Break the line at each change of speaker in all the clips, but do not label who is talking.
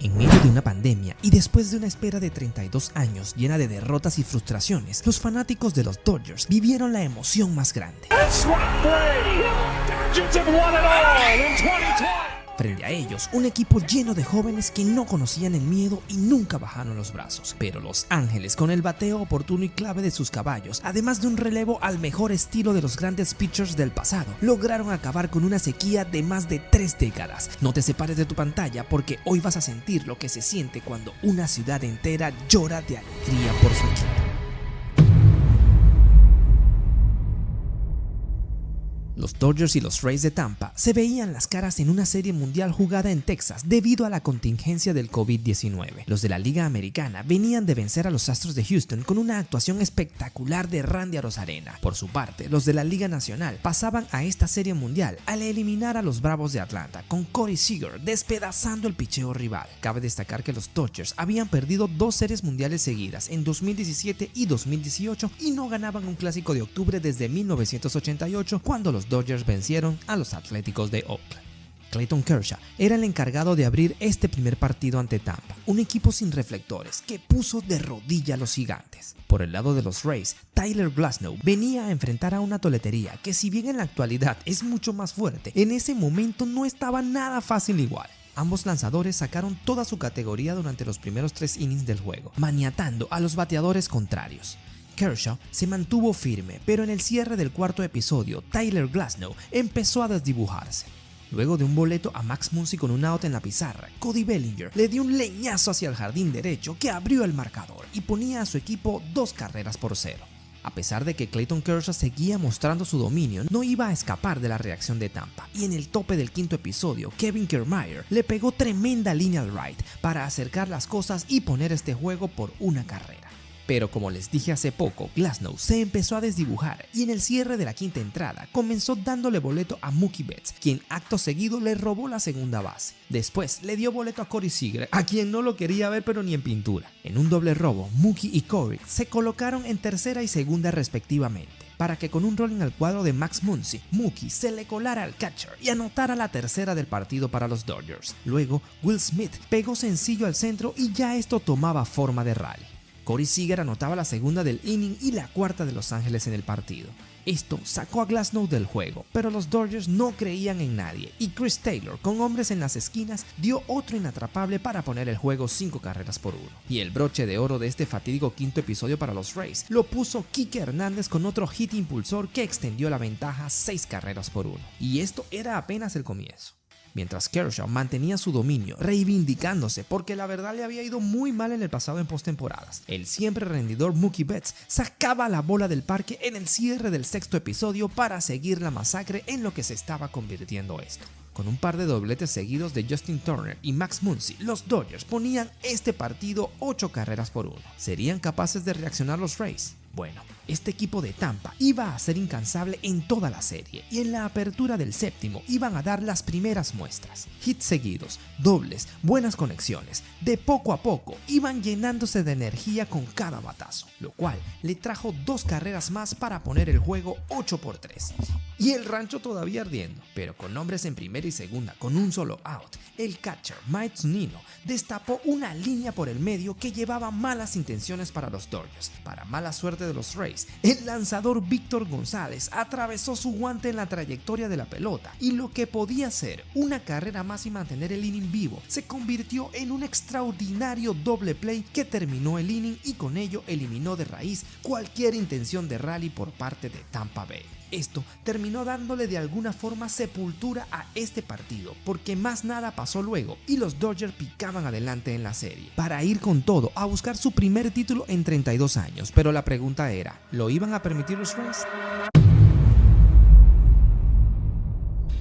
En medio de una pandemia y después de una espera de 32 años llena de derrotas y frustraciones, los fanáticos de los Dodgers vivieron la emoción más grande. Frente a ellos, un equipo lleno de jóvenes que no conocían el miedo y nunca bajaron los brazos. Pero Los Ángeles, con el bateo oportuno y clave de sus caballos, además de un relevo al mejor estilo de los grandes pitchers del pasado, lograron acabar con una sequía de más de 3 décadas. No te separes de tu pantalla porque hoy vas a sentir lo que se siente cuando una ciudad entera llora de alegría por su equipo. Los Dodgers y los Rays de Tampa se veían las caras en una serie mundial jugada en Texas debido a la contingencia del COVID-19. Los de la Liga Americana venían de vencer a los Astros de Houston con una actuación espectacular de Randy Arozarena. Por su parte, los de la Liga Nacional pasaban a esta serie mundial al eliminar a los Bravos de Atlanta con Corey Seager despedazando el picheo rival. Cabe destacar que los Dodgers habían perdido 2 series mundiales seguidas en 2017 y 2018 y no ganaban un clásico de octubre desde 1988 cuando los Dodgers vencieron a los Atléticos de Oakland. Clayton Kershaw era el encargado de abrir este primer partido ante Tampa, un equipo sin reflectores que puso de rodilla a los gigantes. Por el lado de los Rays, Tyler Glasnow venía a enfrentar a una toletería que, si bien en la actualidad es mucho más fuerte, en ese momento no estaba nada fácil igual. Ambos lanzadores sacaron toda su categoría durante los primeros 3 innings del juego, maniatando a los bateadores contrarios. Kershaw se mantuvo firme, pero en el cierre del cuarto episodio, Tyler Glasnow empezó a desdibujarse. Luego de un boleto a Max Muncy con un out en la pizarra, Cody Bellinger le dio un leñazo hacia el jardín derecho que abrió el marcador y ponía a su equipo 2 carreras por 0. A pesar de que Clayton Kershaw seguía mostrando su dominio, no iba a escapar de la reacción de Tampa, y en el tope del quinto episodio, Kevin Kiermaier le pegó tremenda línea al right para acercar las cosas y poner este juego por una carrera. Pero como les dije hace poco, Glasnow se empezó a desdibujar y en el cierre de la quinta entrada comenzó dándole boleto a Mookie Betts, quien acto seguido le robó la segunda base. Después le dio boleto a Corey Seager, a quien no lo quería ver pero ni en pintura. En un doble robo, Mookie y Corey se colocaron en tercera y segunda respectivamente, para que con un rolling al cuadro de Max Muncy, Mookie se le colara al catcher y anotara la tercera del partido para los Dodgers. Luego, Will Smith pegó sencillo al centro y ya esto tomaba forma de rally. Corey Seager anotaba la segunda del inning y la cuarta de Los Ángeles en el partido. Esto sacó a Glasnow del juego, pero los Dodgers no creían en nadie y Chris Taylor, con hombres en las esquinas, dio otro inatrapable para poner el juego 5 carreras por 1. Y el broche de oro de este fatídico quinto episodio para los Rays lo puso Kike Hernández con otro hit impulsor que extendió la ventaja 6 carreras por 1. Y esto era apenas el comienzo. Mientras Kershaw mantenía su dominio, reivindicándose porque la verdad le había ido muy mal en el pasado en postemporadas, el siempre rendidor Mookie Betts sacaba la bola del parque en el cierre del sexto episodio para seguir la masacre en lo que se estaba convirtiendo esto. Con un par de dobletes seguidos de Justin Turner y Max Muncy, los Dodgers ponían este partido 8 carreras por 1. ¿Serían capaces de reaccionar los Rays? Bueno, este equipo de Tampa iba a ser incansable en toda la serie y en la apertura del séptimo iban a dar las primeras muestras. Hits seguidos, dobles, buenas conexiones, de poco a poco iban llenándose de energía con cada batazo, lo cual le trajo 2 carreras más para poner el juego 8 por 3. Y el rancho todavía ardiendo, pero con hombres en primera y segunda con un solo out, el catcher Mike Zunino destapó una línea por el medio que llevaba malas intenciones para los Dodgers. Para mala suerte de los Rays, el lanzador Víctor González atravesó su guante en la trayectoria de la pelota y lo que podía ser una carrera más y mantener el inning vivo se convirtió en un extraordinario doble play que terminó el inning y con ello eliminó de raíz cualquier intención de rally por parte de Tampa Bay. Esto terminó dándole de alguna forma sepultura a este partido porque más nada pasó luego y los Dodgers picaban adelante en la serie para ir con todo a buscar su primer título en 32 años, pero la pregunta era, ¿lo iban a permitir los Rays?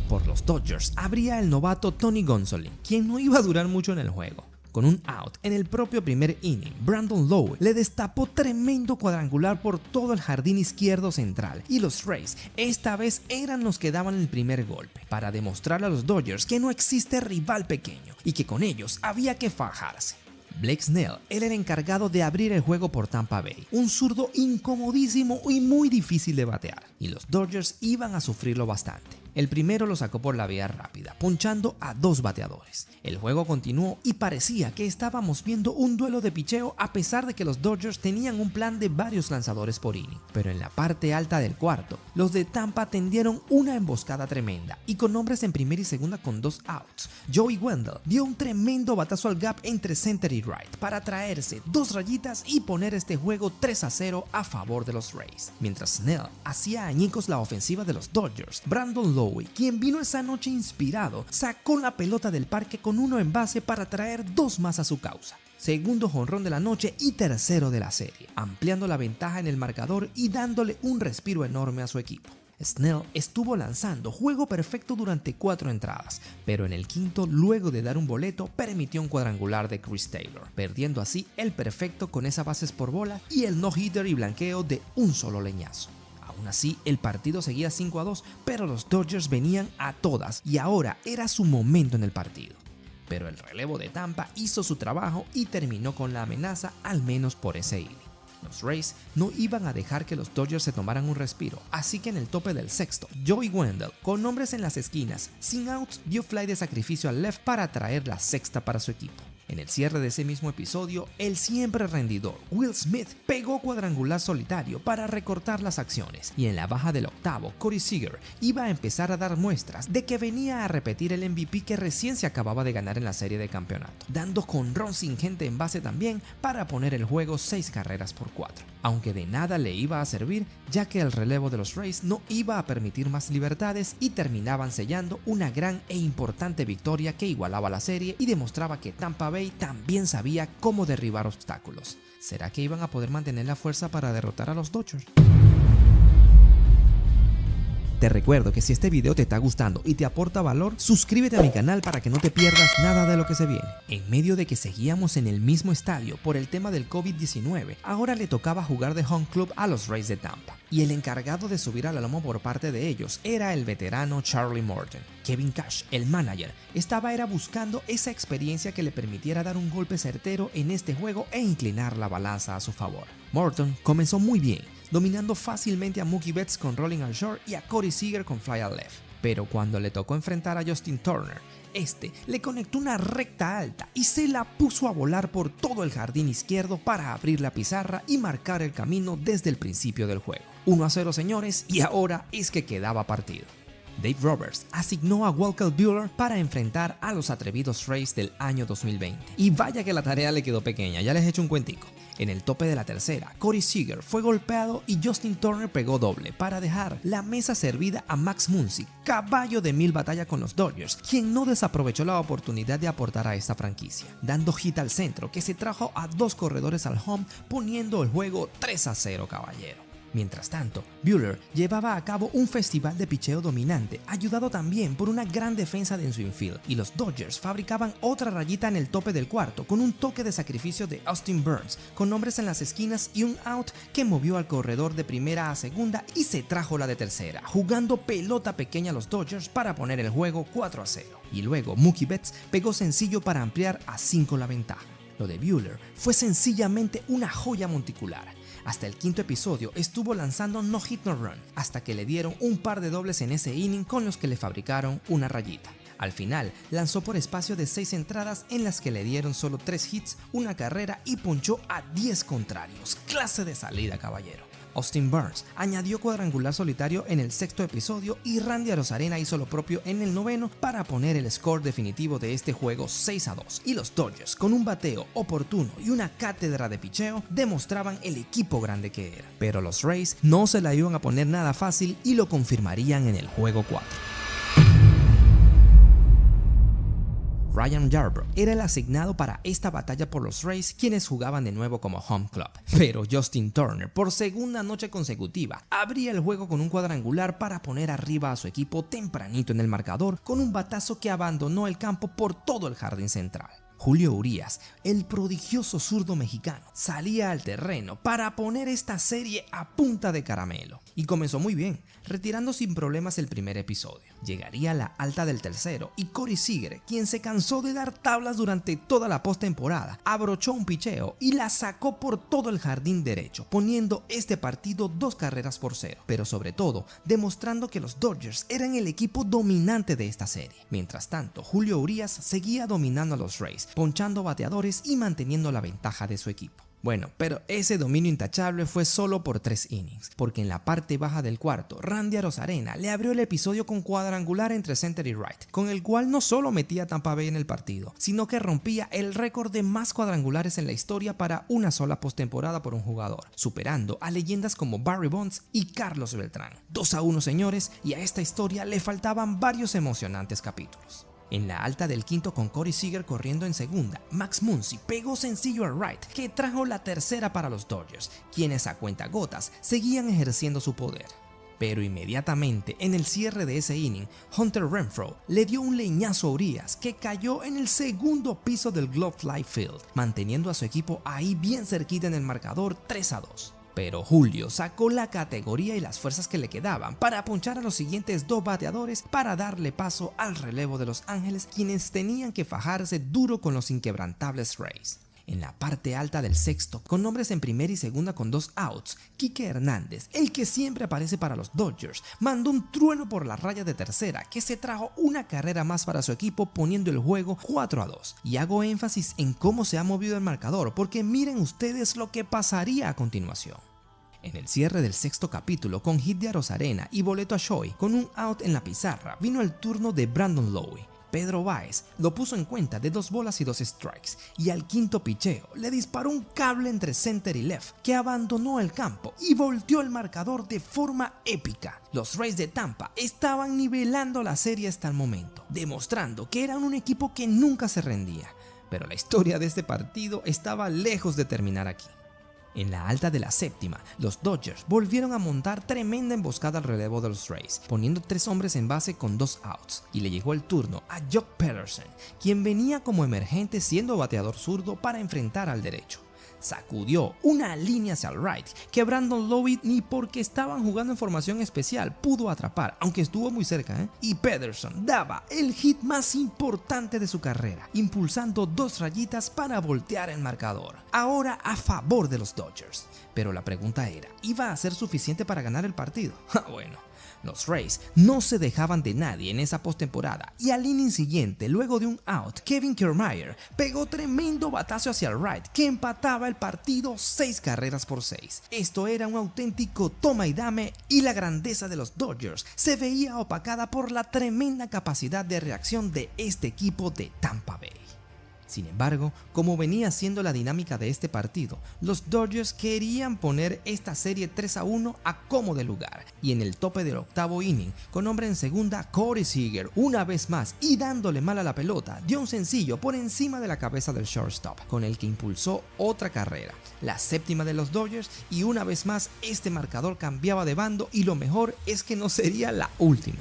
Por los Dodgers habría el novato Tony Gonsolin, quien no iba a durar mucho en el juego. Con un out en el propio primer inning, Brandon Lowe le destapó tremendo cuadrangular por todo el jardín izquierdo central y los Rays esta vez eran los que daban el primer golpe para demostrarle a los Dodgers que no existe rival pequeño y que con ellos había que fajarse. Blake Snell era el encargado de abrir el juego por Tampa Bay, un zurdo incomodísimo y muy difícil de batear, y los Dodgers iban a sufrirlo bastante. El primero lo sacó por la vía rápida, ponchando a 2 bateadores. El juego continuó y parecía que estábamos viendo un duelo de picheo a pesar de que los Dodgers tenían un plan de varios lanzadores por inning. Pero en la parte alta del cuarto, los de Tampa tendieron una emboscada tremenda y con hombres en primera y segunda con 2 outs, Joey Wendell dio un tremendo batazo al gap entre center y right para traerse 2 rayitas y poner este juego 3-0 a favor de los Rays. Mientras Snell hacía añicos la ofensiva de los Dodgers, Brandon Lowe, quien vino esa noche inspirado, sacó la pelota del parque con 1 en base para traer 2 más a su causa. Segundo jonrón de la noche y tercero de la serie, ampliando la ventaja en el marcador y dándole un respiro enorme a su equipo. Snell estuvo lanzando juego perfecto durante 4 entradas, pero en el quinto, luego de dar un boleto, permitió un cuadrangular de Chris Taylor, perdiendo así el perfecto con esas bases por bola y el no-hitter y blanqueo de un solo leñazo. Aún así, el partido seguía 5-2, pero los Dodgers venían a todas y ahora era su momento en el partido. Pero el relevo de Tampa hizo su trabajo y terminó con la amenaza, al menos por ese inning. Los Rays no iban a dejar que los Dodgers se tomaran un respiro, así que en el tope del sexto, Joey Wendell, con hombres en las esquinas, sin outs, dio fly de sacrificio al left para traer la sexta para su equipo. En el cierre de ese mismo episodio, el siempre rendidor Will Smith pegó cuadrangular solitario para recortar las acciones, y en la baja del octavo, Corey Seager iba a empezar a dar muestras de que venía a repetir el MVP que recién se acababa de ganar en la serie de campeonato, dando jonrón sin gente en base también para poner el juego 6 carreras por 4. Aunque de nada le iba a servir, ya que el relevo de los Rays no iba a permitir más libertades y terminaban sellando una gran e importante victoria que igualaba la serie y demostraba que Tampa Bay también sabía cómo derribar obstáculos. ¿Será que iban a poder mantener la fuerza para derrotar a los Dodgers? Te recuerdo que si este video te está gustando y te aporta valor, suscríbete a mi canal para que no te pierdas nada de lo que se viene. En medio de que seguíamos en el mismo estadio por el tema del COVID-19, ahora le tocaba jugar de home club a los Rays de Tampa. Y el encargado de subir a la loma por parte de ellos era el veterano Charlie Morton. Kevin Cash, el manager, estaba buscando esa experiencia que le permitiera dar un golpe certero en este juego e inclinar la balanza a su favor. Morton comenzó muy bien, dominando fácilmente a Mookie Betts con rolling al short y a Corey Seager con fly al left. Pero cuando le tocó enfrentar a Justin Turner, este le conectó una recta alta y se la puso a volar por todo el jardín izquierdo para abrir la pizarra y marcar el camino desde el principio del juego. 1-0, señores, y ahora es que quedaba partido. Dave Roberts asignó a Walker Buehler para enfrentar a los atrevidos Rays del año 2020. Y vaya que la tarea le quedó pequeña, ya les he hecho un cuentico. En el tope de la tercera, Corey Seager fue golpeado y Justin Turner pegó doble para dejar la mesa servida a Max Muncy, caballo de 1000 batalla con los Dodgers, quien no desaprovechó la oportunidad de aportar a esta franquicia, dando hit al centro que se trajo a 2 corredores al home, poniendo el juego 3-0, caballero. Mientras tanto, Buehler llevaba a cabo un festival de picheo dominante, ayudado también por una gran defensa de su infield, y los Dodgers fabricaban otra rayita en el tope del cuarto con un toque de sacrificio de Austin Burns, con hombres en las esquinas y un out que movió al corredor de primera a segunda y se trajo la de tercera, jugando pelota pequeña a los Dodgers para poner el juego 4-0. Y luego Mookie Betts pegó sencillo para ampliar a 5 la ventaja. Lo de Buehler fue sencillamente una joya monticular. Hasta el quinto episodio estuvo lanzando no hit no run, hasta que le dieron un par de dobles en ese inning con los que le fabricaron una rayita. Al final, lanzó por espacio de 6 entradas en las que le dieron solo 3 hits, una carrera y ponchó a 10 contrarios. ¡Clase de salida, caballero! Austin Burns añadió cuadrangular solitario en el sexto episodio y Randy Arozarena hizo lo propio en el noveno para poner el score definitivo de este juego 6-2. Y los Dodgers, con un bateo oportuno y una cátedra de picheo, demostraban el equipo grande que era. Pero los Rays no se la iban a poner nada fácil y lo confirmarían en el juego 4. Ryan Yarbrough era el asignado para esta batalla por los Rays, quienes jugaban de nuevo como home club. Pero Justin Turner, por segunda noche consecutiva, abría el juego con un cuadrangular para poner arriba a su equipo tempranito en el marcador con un batazo que abandonó el campo por todo el jardín central. Julio Urías, el prodigioso zurdo mexicano, salía al terreno para poner esta serie a punta de caramelo. Y comenzó muy bien, retirando sin problemas el primer episodio. Llegaría a la alta del tercero y Corey Seager, quien se cansó de dar tablas durante toda la postemporada, abrochó un picheo y la sacó por todo el jardín derecho, poniendo este partido 2 carreras por 0, pero sobre todo demostrando que los Dodgers eran el equipo dominante de esta serie. Mientras tanto, Julio Urías seguía dominando a los Rays, ponchando bateadores y manteniendo la ventaja de su equipo. Bueno, pero ese dominio intachable fue solo por 3 innings, porque en la parte baja del cuarto, Randy Arozarena le abrió el episodio con cuadrangular entre center y right, con el cual no solo metía a Tampa Bay en el partido, sino que rompía el récord de más cuadrangulares en la historia para una sola postemporada por un jugador, superando a leyendas como Barry Bonds y Carlos Beltrán. 2-1, señores, y a esta historia le faltaban varios emocionantes capítulos. En la alta del quinto, con Corey Seager corriendo en segunda, Max Muncy pegó sencillo a right, que trajo la tercera para los Dodgers, quienes a cuentagotas seguían ejerciendo su poder. Pero inmediatamente, en el cierre de ese inning, Hunter Renfroe le dio un leñazo a Urías, que cayó en el segundo piso del Globe Life Field, manteniendo a su equipo ahí bien cerquita en el marcador 3-2. Pero Julio sacó la categoría y las fuerzas que le quedaban para ponchar a los siguientes 2 bateadores para darle paso al relevo de Los Ángeles, quienes tenían que fajarse duro con los inquebrantables Rays. En la parte alta del sexto, con hombres en primera y segunda con 2 outs, Kike Hernández, el que siempre aparece para los Dodgers, mandó un trueno por la raya de tercera que se trajo una carrera más para su equipo, poniendo el juego 4-2. Y hago énfasis en cómo se ha movido el marcador, porque miren ustedes lo que pasaría a continuación. En el cierre del sexto capítulo, con hit de Arozarena y boleto a Choi, con un out en la pizarra, vino el turno de Brandon Lowe. Pedro Báez lo puso en cuenta de 2 bolas y 2 strikes, y al quinto picheo le disparó un cable entre center y left que abandonó el campo y volteó el marcador de forma épica. Los Rays de Tampa estaban nivelando la serie hasta el momento, demostrando que eran un equipo que nunca se rendía, pero la historia de este partido estaba lejos de terminar aquí. En la alta de la séptima, los Dodgers volvieron a montar tremenda emboscada al relevo de los Rays, poniendo 3 hombres en base con 2 outs, y le llegó el turno a Jock Pederson, quien venía como emergente siendo bateador zurdo para enfrentar al derecho. Sacudió una línea hacia el right que Brandon Lowe ni porque estaban jugando en formación especial pudo atrapar, aunque estuvo muy cerca, y Pederson daba el hit más importante de su carrera, impulsando 2 rayitas para voltear el marcador, ahora a favor de los Dodgers. Pero la pregunta era, ¿iba a ser suficiente para ganar el partido? Bueno, los Rays no se dejaban de nadie en esa postemporada, y al inning siguiente, luego de un out, Kevin Kiermaier pegó tremendo batazo hacia el right que empataba el partido 6 carreras por 6. Esto era un auténtico toma y dame, y la grandeza de los Dodgers se veía opacada por la tremenda capacidad de reacción de este equipo de Tampa Bay. Sin embargo, como venía siendo la dinámica de este partido, los Dodgers querían poner esta serie 3-1 a como de lugar, y en el tope del octavo inning, con hombre en segunda, Corey Seager, una vez más y dándole mal a la pelota, dio un sencillo por encima de la cabeza del shortstop, con el que impulsó otra carrera, la séptima de los Dodgers, y una vez más este marcador cambiaba de bando, y lo mejor es que no sería la última.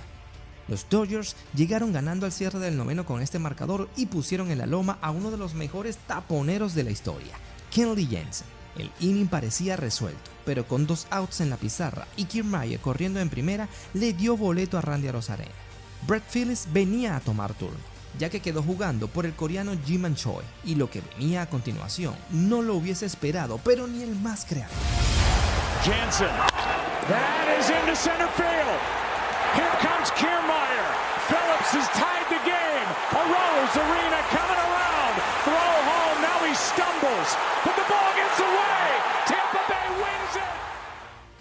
Los Dodgers llegaron ganando al cierre del noveno con este marcador y pusieron en la loma a uno de los mejores taponeros de la historia, Kenley Jansen. El inning parecía resuelto, pero con 2 outs en la pizarra y Kiermaier corriendo en primera le dio boleto a Randy Arozarena. Brett Phillips venía a tomar turno, ya que quedó jugando por el coreano Ji-Man Choi, y lo que venía a continuación no lo hubiese esperado, pero ni el más creativo.
Jansen, that is into center field. Here comes Kiermaier. Phillips has tied the game. Arozarena coming around. Throw home. Now he stumbles. But the ball gets away. Tampa Bay wins it.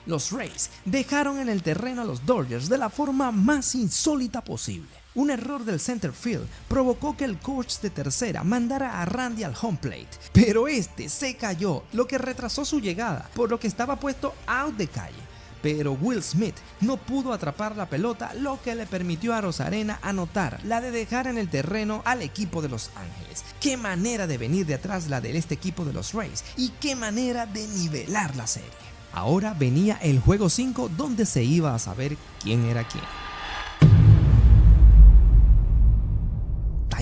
Los Rays dejaron en el terreno a los Dodgers de la forma más insólita posible. Un error del center field provocó que el coach de tercera mandara a Randy al home plate, pero este se cayó, lo que retrasó su llegada, por lo que estaba puesto out de calle. Pero Will Smith no pudo atrapar la pelota, lo que le permitió a Arozarena anotar, la de dejar en el terreno al equipo de Los Ángeles. Qué manera de venir de atrás la de este equipo de los Rays, y qué manera de nivelar la serie. Ahora venía el juego 5, donde se iba a saber quién era quién.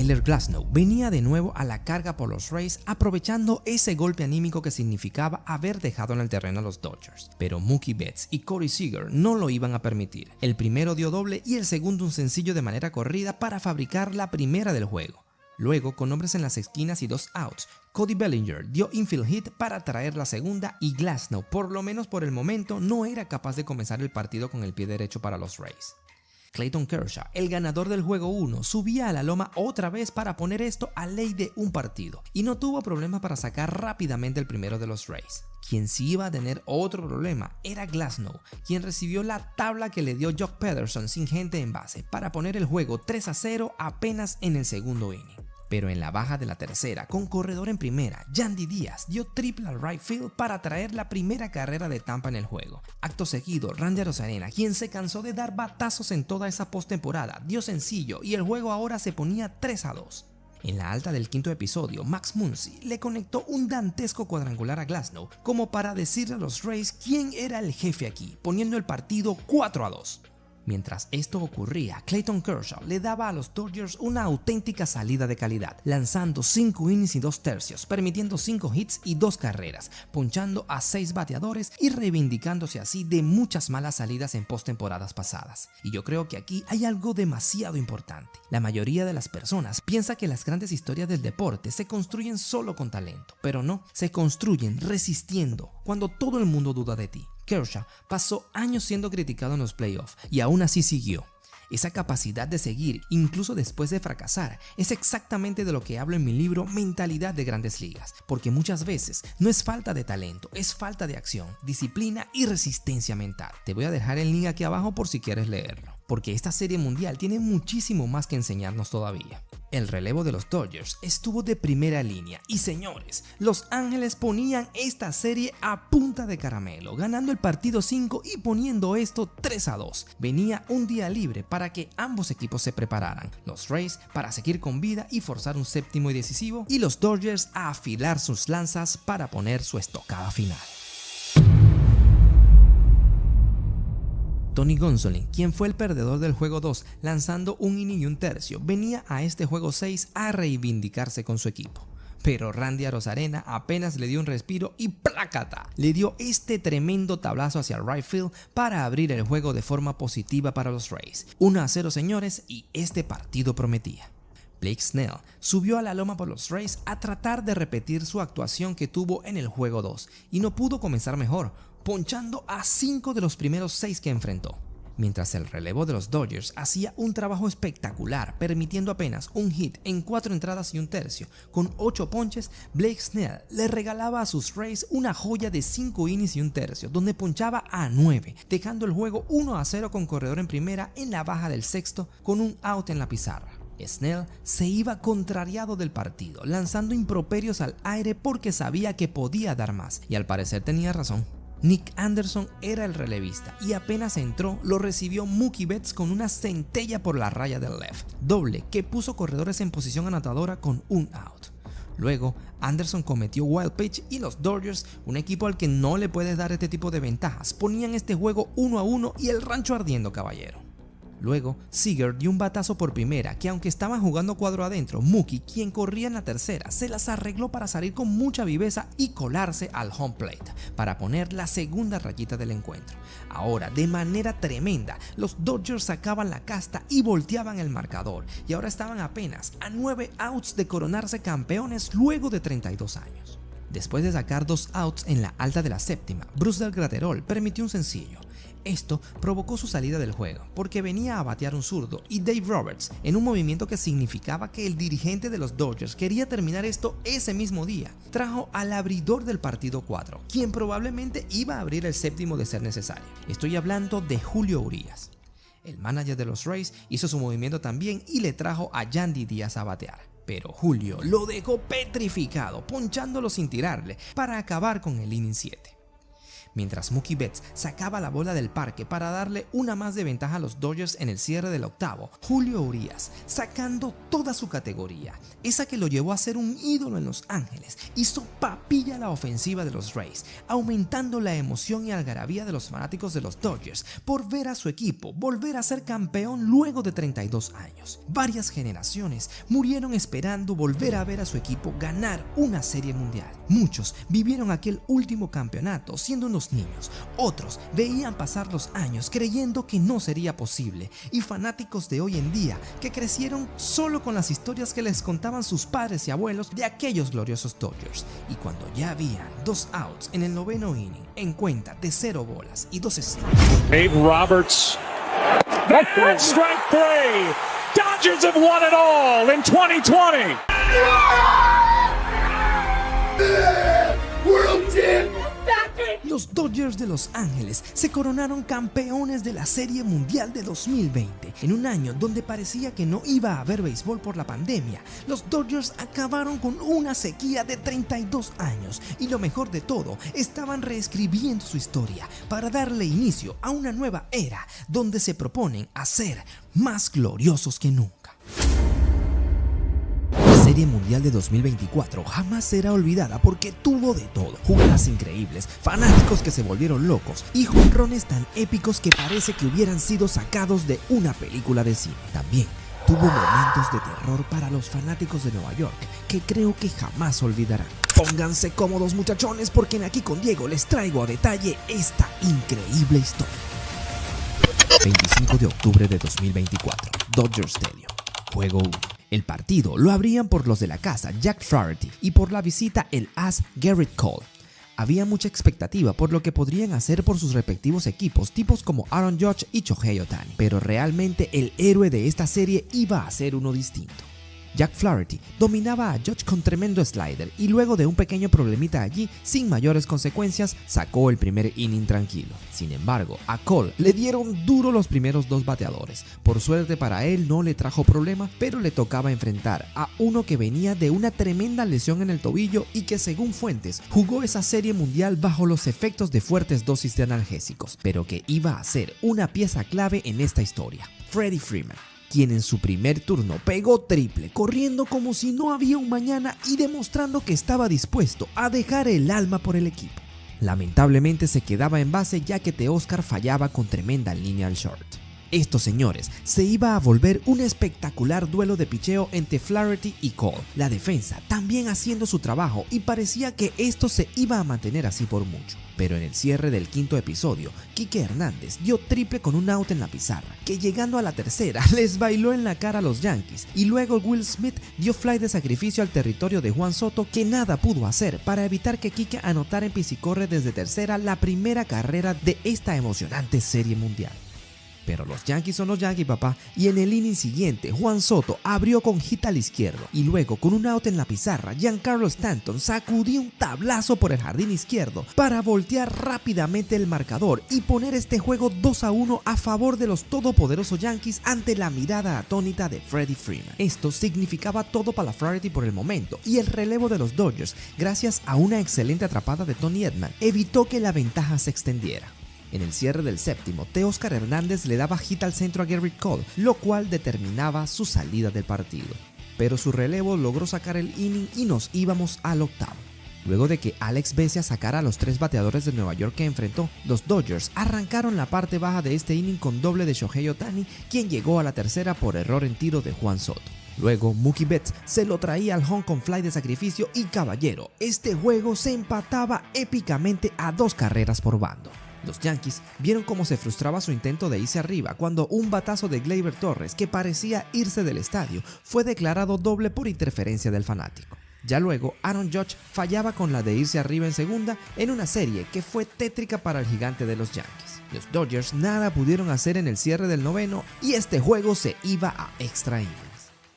Tyler Glasnow venía de nuevo a la carga por los Rays, aprovechando ese golpe anímico que significaba haber dejado en el terreno a los Dodgers. Pero Mookie Betts y Corey Seager no lo iban a permitir. El primero dio doble y el segundo un sencillo de manera corrida para fabricar la primera del juego. Luego, con hombres en las esquinas y 2 outs, Cody Bellinger dio infield hit para traer la segunda y Glasnow, por lo menos por el momento, no era capaz de comenzar el partido con el pie derecho para los Rays. Clayton Kershaw, el ganador del juego 1, subía a la loma otra vez para poner esto a ley de un partido y no tuvo problema para sacar rápidamente el primero de los Rays. Quien sí iba a tener otro problema era Glasnow, quien recibió la tabla que le dio Jock Pederson sin gente en base para poner el juego 3-0 apenas en el segundo inning. Pero en la baja de la tercera, con corredor en primera, Yandy Díaz dio triple al right field para traer la primera carrera de Tampa en el juego. Acto seguido, Randy Arozarena, quien se cansó de dar batazos en toda esa postemporada, dio sencillo y el juego ahora se ponía 3-2. En la alta del quinto episodio, Max Muncy le conectó un dantesco cuadrangular a Glasnow como para decirle a los Rays quién era el jefe aquí, poniendo el partido 4-2. Mientras esto ocurría, Clayton Kershaw le daba a los Dodgers una auténtica salida de calidad, lanzando 5 innings y 2 tercios, permitiendo 5 hits y 2 carreras, ponchando a 6 bateadores y reivindicándose así de muchas malas salidas en postemporadas pasadas. Y yo creo que aquí hay algo demasiado importante. La mayoría de las personas piensa que las grandes historias del deporte se construyen solo con talento, pero no, se construyen resistiendo cuando todo el mundo duda de ti. Kershaw pasó años siendo criticado en los playoffs y aún así siguió. Esa capacidad de seguir, incluso después de fracasar, es exactamente de lo que hablo en mi libro Mentalidad de Grandes Ligas, porque muchas veces no es falta de talento, es falta de acción, disciplina y resistencia mental. Te voy a dejar el link aquí abajo por si quieres leerlo, porque esta serie mundial tiene muchísimo más que enseñarnos todavía. El relevo de los Dodgers estuvo de primera línea y señores, Los Ángeles ponían esta serie a punta de caramelo, ganando el partido 5 y poniendo esto 3-2. Venía un día libre para que ambos equipos se prepararan, los Rays para seguir con vida y forzar un séptimo y decisivo, y los Dodgers a afilar sus lanzas para poner su estocada final. Tony Gonsolin, quien fue el perdedor del juego 2 lanzando un inning y un tercio, venía a este juego 6 a reivindicarse con su equipo. Pero Randy Arozarena apenas le dio un respiro y ¡plácata! Le dio este tremendo tablazo hacia el right field para abrir el juego de forma positiva para los Rays. 1-0 señores, y este partido prometía. Blake Snell subió a la loma por los Rays a tratar de repetir su actuación que tuvo en el juego 2 y no pudo comenzar mejor, ponchando a 5 de los primeros 6 que enfrentó. Mientras el relevo de los Dodgers hacía un trabajo espectacular, permitiendo apenas un hit en 4 entradas y un tercio, con 8 ponches, Blake Snell le regalaba a sus Rays una joya de 5 innings y un tercio, donde ponchaba a 9, dejando el juego 1-0 con corredor en primera en la baja del sexto con un out en la pizarra. Snell se iba contrariado del partido, lanzando improperios al aire porque sabía que podía dar más, y al parecer tenía razón. Nick Anderson era el relevista y apenas entró lo recibió Mookie Betts con una centella por la raya del left, doble que puso corredores en posición anotadora con un out. Luego Anderson cometió wild pitch y los Dodgers, un equipo al que no le puedes dar este tipo de ventajas, ponían este juego 1-1 y el rancho ardiendo, caballero. Luego, Seager dio un batazo por primera que, aunque estaban jugando cuadro adentro, Mookie, quien corría en la tercera, se las arregló para salir con mucha viveza y colarse al home plate para poner la segunda rayita del encuentro. Ahora, de manera tremenda, los Dodgers sacaban la casta y volteaban el marcador, y ahora estaban apenas a 9 outs de coronarse campeones luego de 32 años. Después de sacar 2 outs en la alta de la séptima, Bruce Del Gratterol permitió un sencillo. Esto provocó su salida del juego, porque venía a batear un zurdo y Dave Roberts, en un movimiento que significaba que el dirigente de los Dodgers quería terminar esto ese mismo día, trajo al abridor del partido 4, quien probablemente iba a abrir el séptimo de ser necesario. Estoy hablando de Julio Urías. El manager de los Rays hizo su movimiento también y le trajo a Yandy Díaz a batear. Pero Julio lo dejó petrificado, ponchándolo sin tirarle, para acabar con el inning 7. Mientras Mookie Betts sacaba la bola del parque para darle una más de ventaja a los Dodgers en el cierre del octavo, Julio Urías, sacando toda su categoría, esa que lo llevó a ser un ídolo en Los Ángeles, hizo papilla la ofensiva de los Rays, aumentando la emoción y algarabía de los fanáticos de los Dodgers por ver a su equipo volver a ser campeón luego de 32 años. Varias generaciones murieron esperando volver a ver a su equipo ganar una serie mundial. Muchos vivieron aquel último campeonato siendo unos niños, otros veían pasar los años creyendo que no sería posible, y fanáticos de hoy en día que crecieron solo con las historias que les contaban sus padres y abuelos de aquellos gloriosos Dodgers. Y cuando ya había 2 outs en el noveno inning, en cuenta de 0 bolas y 2 strikes,
Dave Roberts. Strike 3. Dodgers have won it all in 2020.
los Dodgers de Los Ángeles se coronaron campeones de la Serie Mundial de 2020. En un año donde parecía que no iba a haber béisbol por la pandemia, los Dodgers acabaron con una sequía de 32 años y lo mejor de todo, estaban reescribiendo su historia para darle inicio a una nueva era donde se proponen a ser más gloriosos que nunca. La Serie Mundial de 2024 jamás será olvidada porque tuvo de todo: jugadas increíbles, fanáticos que se volvieron locos y jonrones tan épicos que parece que hubieran sido sacados de una película de cine. También tuvo momentos de terror para los fanáticos de Nueva York que creo que jamás olvidarán. Pónganse cómodos, muchachones, porque en Aquí con Diego les traigo a detalle esta increíble historia. 25 de octubre de 2024, Dodger Stadium, Juego 1. El partido lo abrían por los de la casa Jack Flaherty y por la visita el as Gerrit Cole. Había mucha expectativa por lo que podrían hacer por sus respectivos equipos, tipos como Aaron Judge y Shohei Ohtani, pero realmente el héroe de esta serie iba a ser uno distinto. Jack Flaherty dominaba a Judge con tremendo slider y luego de un pequeño problemita allí, sin mayores consecuencias, sacó el primer inning tranquilo. Sin embargo, a Cole le dieron duro los primeros dos bateadores. Por suerte para él no le trajo problema, pero le tocaba enfrentar a uno que venía de una tremenda lesión en el tobillo y que, según fuentes, jugó esa serie mundial bajo los efectos de fuertes dosis de analgésicos, pero que iba a ser una pieza clave en esta historia: Freddie Freeman, quien en su primer turno pegó triple, corriendo como si no había un mañana y demostrando que estaba dispuesto a dejar el alma por el equipo. Lamentablemente se quedaba en base ya que Teóscar fallaba con tremenda línea al short. Esto, señores, se iba a volver un espectacular duelo de picheo entre Flaherty y Cole, la defensa también haciendo su trabajo, y parecía que esto se iba a mantener así por mucho. Pero en el cierre del quinto episodio, Kike Hernández dio triple con un out en la pizarra, que llegando a la tercera les bailó en la cara a los Yankees, y luego Will Smith dio fly de sacrificio al territorio de Juan Soto, que nada pudo hacer para evitar que Kike anotara en picicorre desde tercera la primera carrera de esta emocionante serie mundial. Pero los Yankees son los Yankees, papá, y en el inning siguiente Juan Soto abrió con hit al izquierdo y luego con un out en la pizarra Giancarlo Stanton sacudió un tablazo por el jardín izquierdo para voltear rápidamente el marcador y poner este juego 2-1 a favor de los todopoderosos Yankees ante la mirada atónita de Freddie Freeman. Esto significaba todo para la Flaherty por el momento, y el relevo de los Dodgers, gracias a una excelente atrapada de Tony Edman, evitó que la ventaja se extendiera. En el cierre del séptimo, Teóscar Hernández le daba hit al centro a Gerrit Cole, lo cual determinaba su salida del partido. Pero su relevo logró sacar el inning y nos íbamos al octavo. Luego de que Alex Vesia sacara a los tres bateadores de Nueva York que enfrentó, los Dodgers arrancaron la parte baja de este inning con doble de Shohei Ohtani, quien llegó a la tercera por error en tiro de Juan Soto. Luego Mookie Betts se lo traía al home con fly de sacrificio y, caballero, este juego se empataba épicamente a 2 carreras por bando. Los Yankees vieron cómo se frustraba su intento de irse arriba cuando un batazo de Gleyber Torres, que parecía irse del estadio, fue declarado doble por interferencia del fanático. Ya luego, Aaron Judge fallaba con la de irse arriba en segunda en una serie que fue tétrica para el gigante de los Yankees. Los Dodgers nada pudieron hacer en el cierre del noveno y este juego se iba a extra innings.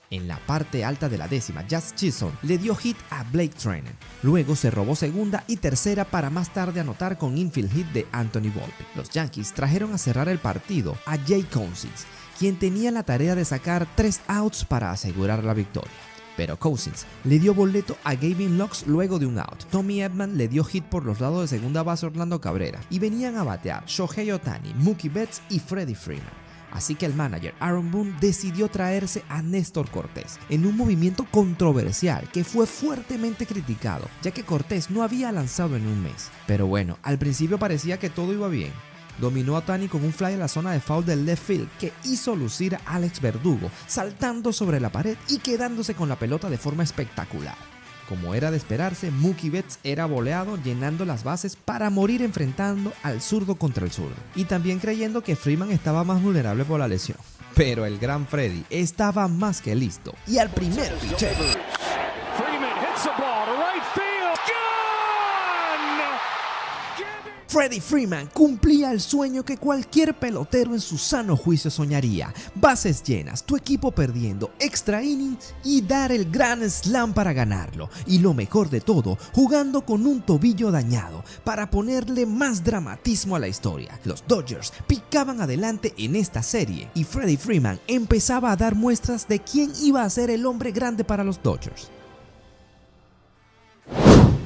En la parte alta de la décima, Jazz Chisholm le dio hit a Blake Treinen. Luego se robó segunda y tercera para más tarde anotar con infield hit de Anthony Volpe. Los Yankees trajeron a cerrar el partido a Jay Cousins, quien tenía la tarea de sacar 3 outs para asegurar la victoria. pero Cousins le dio boleto a Gavin Lux luego de un out. Tommy Edman le dio hit por los lados de segunda base Orlando Cabrera y venían a batear Shohei Ohtani, Mookie Betts y Freddie Freeman. Así que el manager Aaron Boone decidió traerse a Néstor Cortés en un movimiento controversial que fue fuertemente criticado, ya que Cortés no había lanzado en un mes. Pero bueno, al principio parecía que todo iba bien. Dominó a Ohtani con un fly a la zona de foul del left field que hizo lucir a Alex Verdugo, saltando sobre la pared y quedándose con la pelota de forma espectacular. Como era de esperarse, Mookie Betts era boleado llenando las bases para morir enfrentando al zurdo contra el zurdo, y también creyendo que Freeman estaba más vulnerable por la lesión. Pero el gran Freddy estaba más que listo, y al primer picheo Freddie Freeman cumplía el sueño que cualquier pelotero en su sano juicio soñaría: bases llenas, tu equipo perdiendo, extra innings y dar el gran slam para ganarlo. Y lo mejor de todo, jugando con un tobillo dañado para ponerle más dramatismo a la historia. Los Dodgers picaban adelante en esta serie y Freddie Freeman empezaba a dar muestras de quién iba a ser el hombre grande para los Dodgers.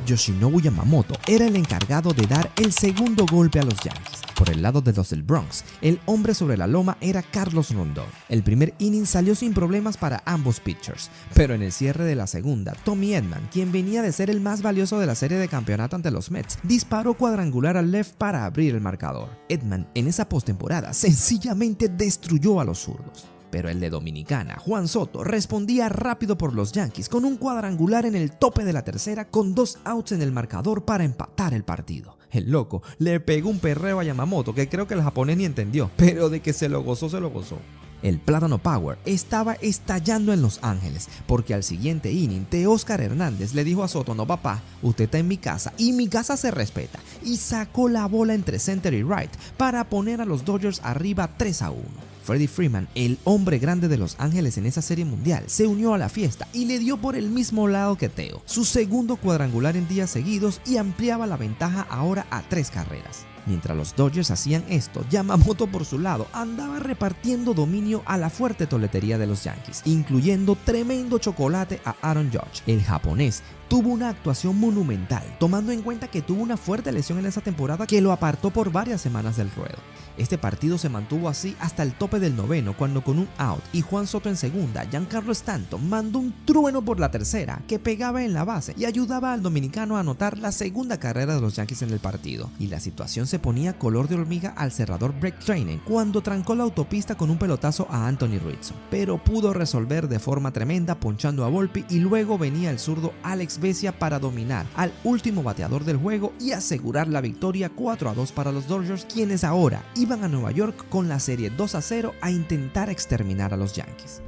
Yoshinobu Yamamoto era el encargado de dar el segundo golpe a los Yankees. Por el lado de los del Bronx, el hombre sobre la loma era Carlos Rondón. El primer inning salió sin problemas para ambos pitchers, pero en el cierre de la segunda, Tommy Edman, quien venía de ser el más valioso de la serie de campeonato ante los Mets, disparó cuadrangular al left para abrir el marcador. Edman en esa postemporada sencillamente destruyó a los zurdos. Pero el de Dominicana, Juan Soto, respondía rápido por los Yankees con un cuadrangular en el tope de la tercera con 2 outs en el marcador para empatar el partido. El loco le pegó un perreo a Yamamoto que creo que el japonés ni entendió, pero de que se lo gozó, se lo gozó. El Plátano Power estaba estallando en Los Ángeles, porque al siguiente inning, Teóscar Hernández le dijo a Soto: no papá, usted está en mi casa y mi casa se respeta, y sacó la bola entre center y right para poner a los Dodgers arriba 3-1. Freddie Freeman, el hombre grande de Los Ángeles en esa serie mundial, se unió a la fiesta y le dio por el mismo lado que Teo, su segundo cuadrangular en días seguidos, y ampliaba la ventaja ahora a 3 carreras. Mientras los Dodgers hacían esto, Yamamoto por su lado andaba repartiendo dominio a la fuerte toletería de los Yankees, incluyendo tremendo chocolate a Aaron Judge. El japonés tuvo una actuación monumental, tomando en cuenta que tuvo una fuerte lesión en esa temporada que lo apartó por varias semanas del ruedo. Este partido se mantuvo así hasta el tope del noveno, cuando con un out y Juan Soto en segunda, Giancarlo Stanton mandó un trueno por la tercera que pegaba en la base y ayudaba al dominicano a anotar la segunda carrera de los Yankees en el partido. Y la situación se ponía color de hormiga al cerrador Brett Trainen cuando trancó la autopista con un pelotazo a Anthony Rizzo, pero pudo resolver de forma tremenda ponchando a Volpi, y luego venía el zurdo Alex Vesia para dominar al último bateador del juego y asegurar la victoria 4-2 para los Dodgers, quienes ahora iban a Nueva York con la serie 2-0 a intentar exterminar a los Yankees.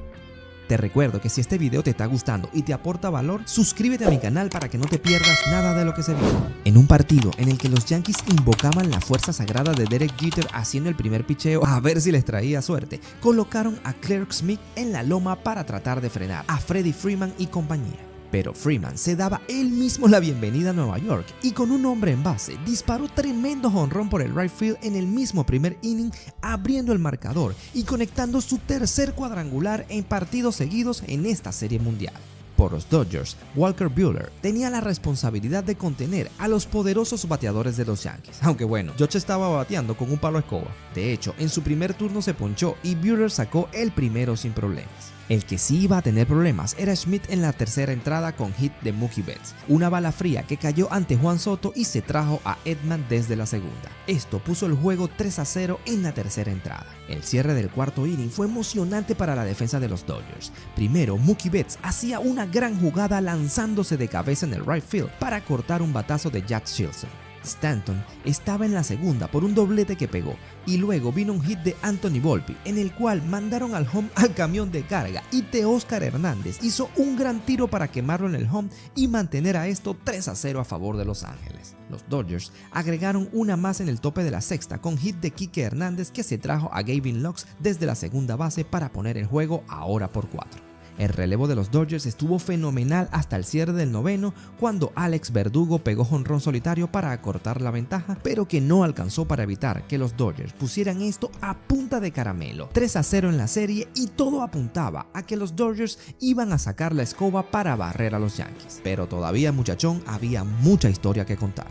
Te recuerdo que si este video te está gustando y te aporta valor, suscríbete a mi canal para que no te pierdas nada de lo que se viene. En un partido en el que los Yankees invocaban la fuerza sagrada de Derek Jeter haciendo el primer picheo a ver si les traía suerte, colocaron a Clarke Schmidt en la loma para tratar de frenar a Freddie Freeman y compañía. Pero Freeman se daba él mismo la bienvenida a Nueva York y con un hombre en base disparó tremendo jonrón por el right field en el mismo primer inning, abriendo el marcador y conectando su tercer cuadrangular en partidos seguidos en esta serie mundial. Por los Dodgers, Walker Buehler tenía la responsabilidad de contener a los poderosos bateadores de los Yankees, aunque bueno, Judge estaba bateando con un palo a escoba. De hecho, en su primer turno se ponchó y Buehler sacó el primero sin problemas. El que sí iba a tener problemas era Schmidt en la tercera entrada con hit de Mookie Betts, una bala fría que cayó ante Juan Soto y se trajo a Edman desde la segunda. Esto puso el juego 3-0 en la tercera entrada. El cierre del cuarto inning fue emocionante para la defensa de los Dodgers. Primero, Mookie Betts hacía una gran jugada lanzándose de cabeza en el right field para cortar un batazo de Jack Chilson. Stanton estaba en la segunda por un doblete que pegó, y luego vino un hit de Anthony Volpi en el cual mandaron al home al camión de carga, y Teóscar Hernández hizo un gran tiro para quemarlo en el home y mantener a esto 3-0 a favor de Los Ángeles. Los Dodgers agregaron una más en el tope de la sexta con hit de Kike Hernández que se trajo a Gavin Lux desde la segunda base para poner el juego ahora por 4. El relevo de los Dodgers estuvo fenomenal hasta el cierre del noveno, cuando Alex Verdugo pegó jonrón solitario para acortar la ventaja, pero que no alcanzó para evitar que los Dodgers pusieran esto a punta de caramelo. 3-0 en la serie, y todo apuntaba a que los Dodgers iban a sacar la escoba para barrer a los Yankees. Pero todavía, muchachón, había mucha historia que contar.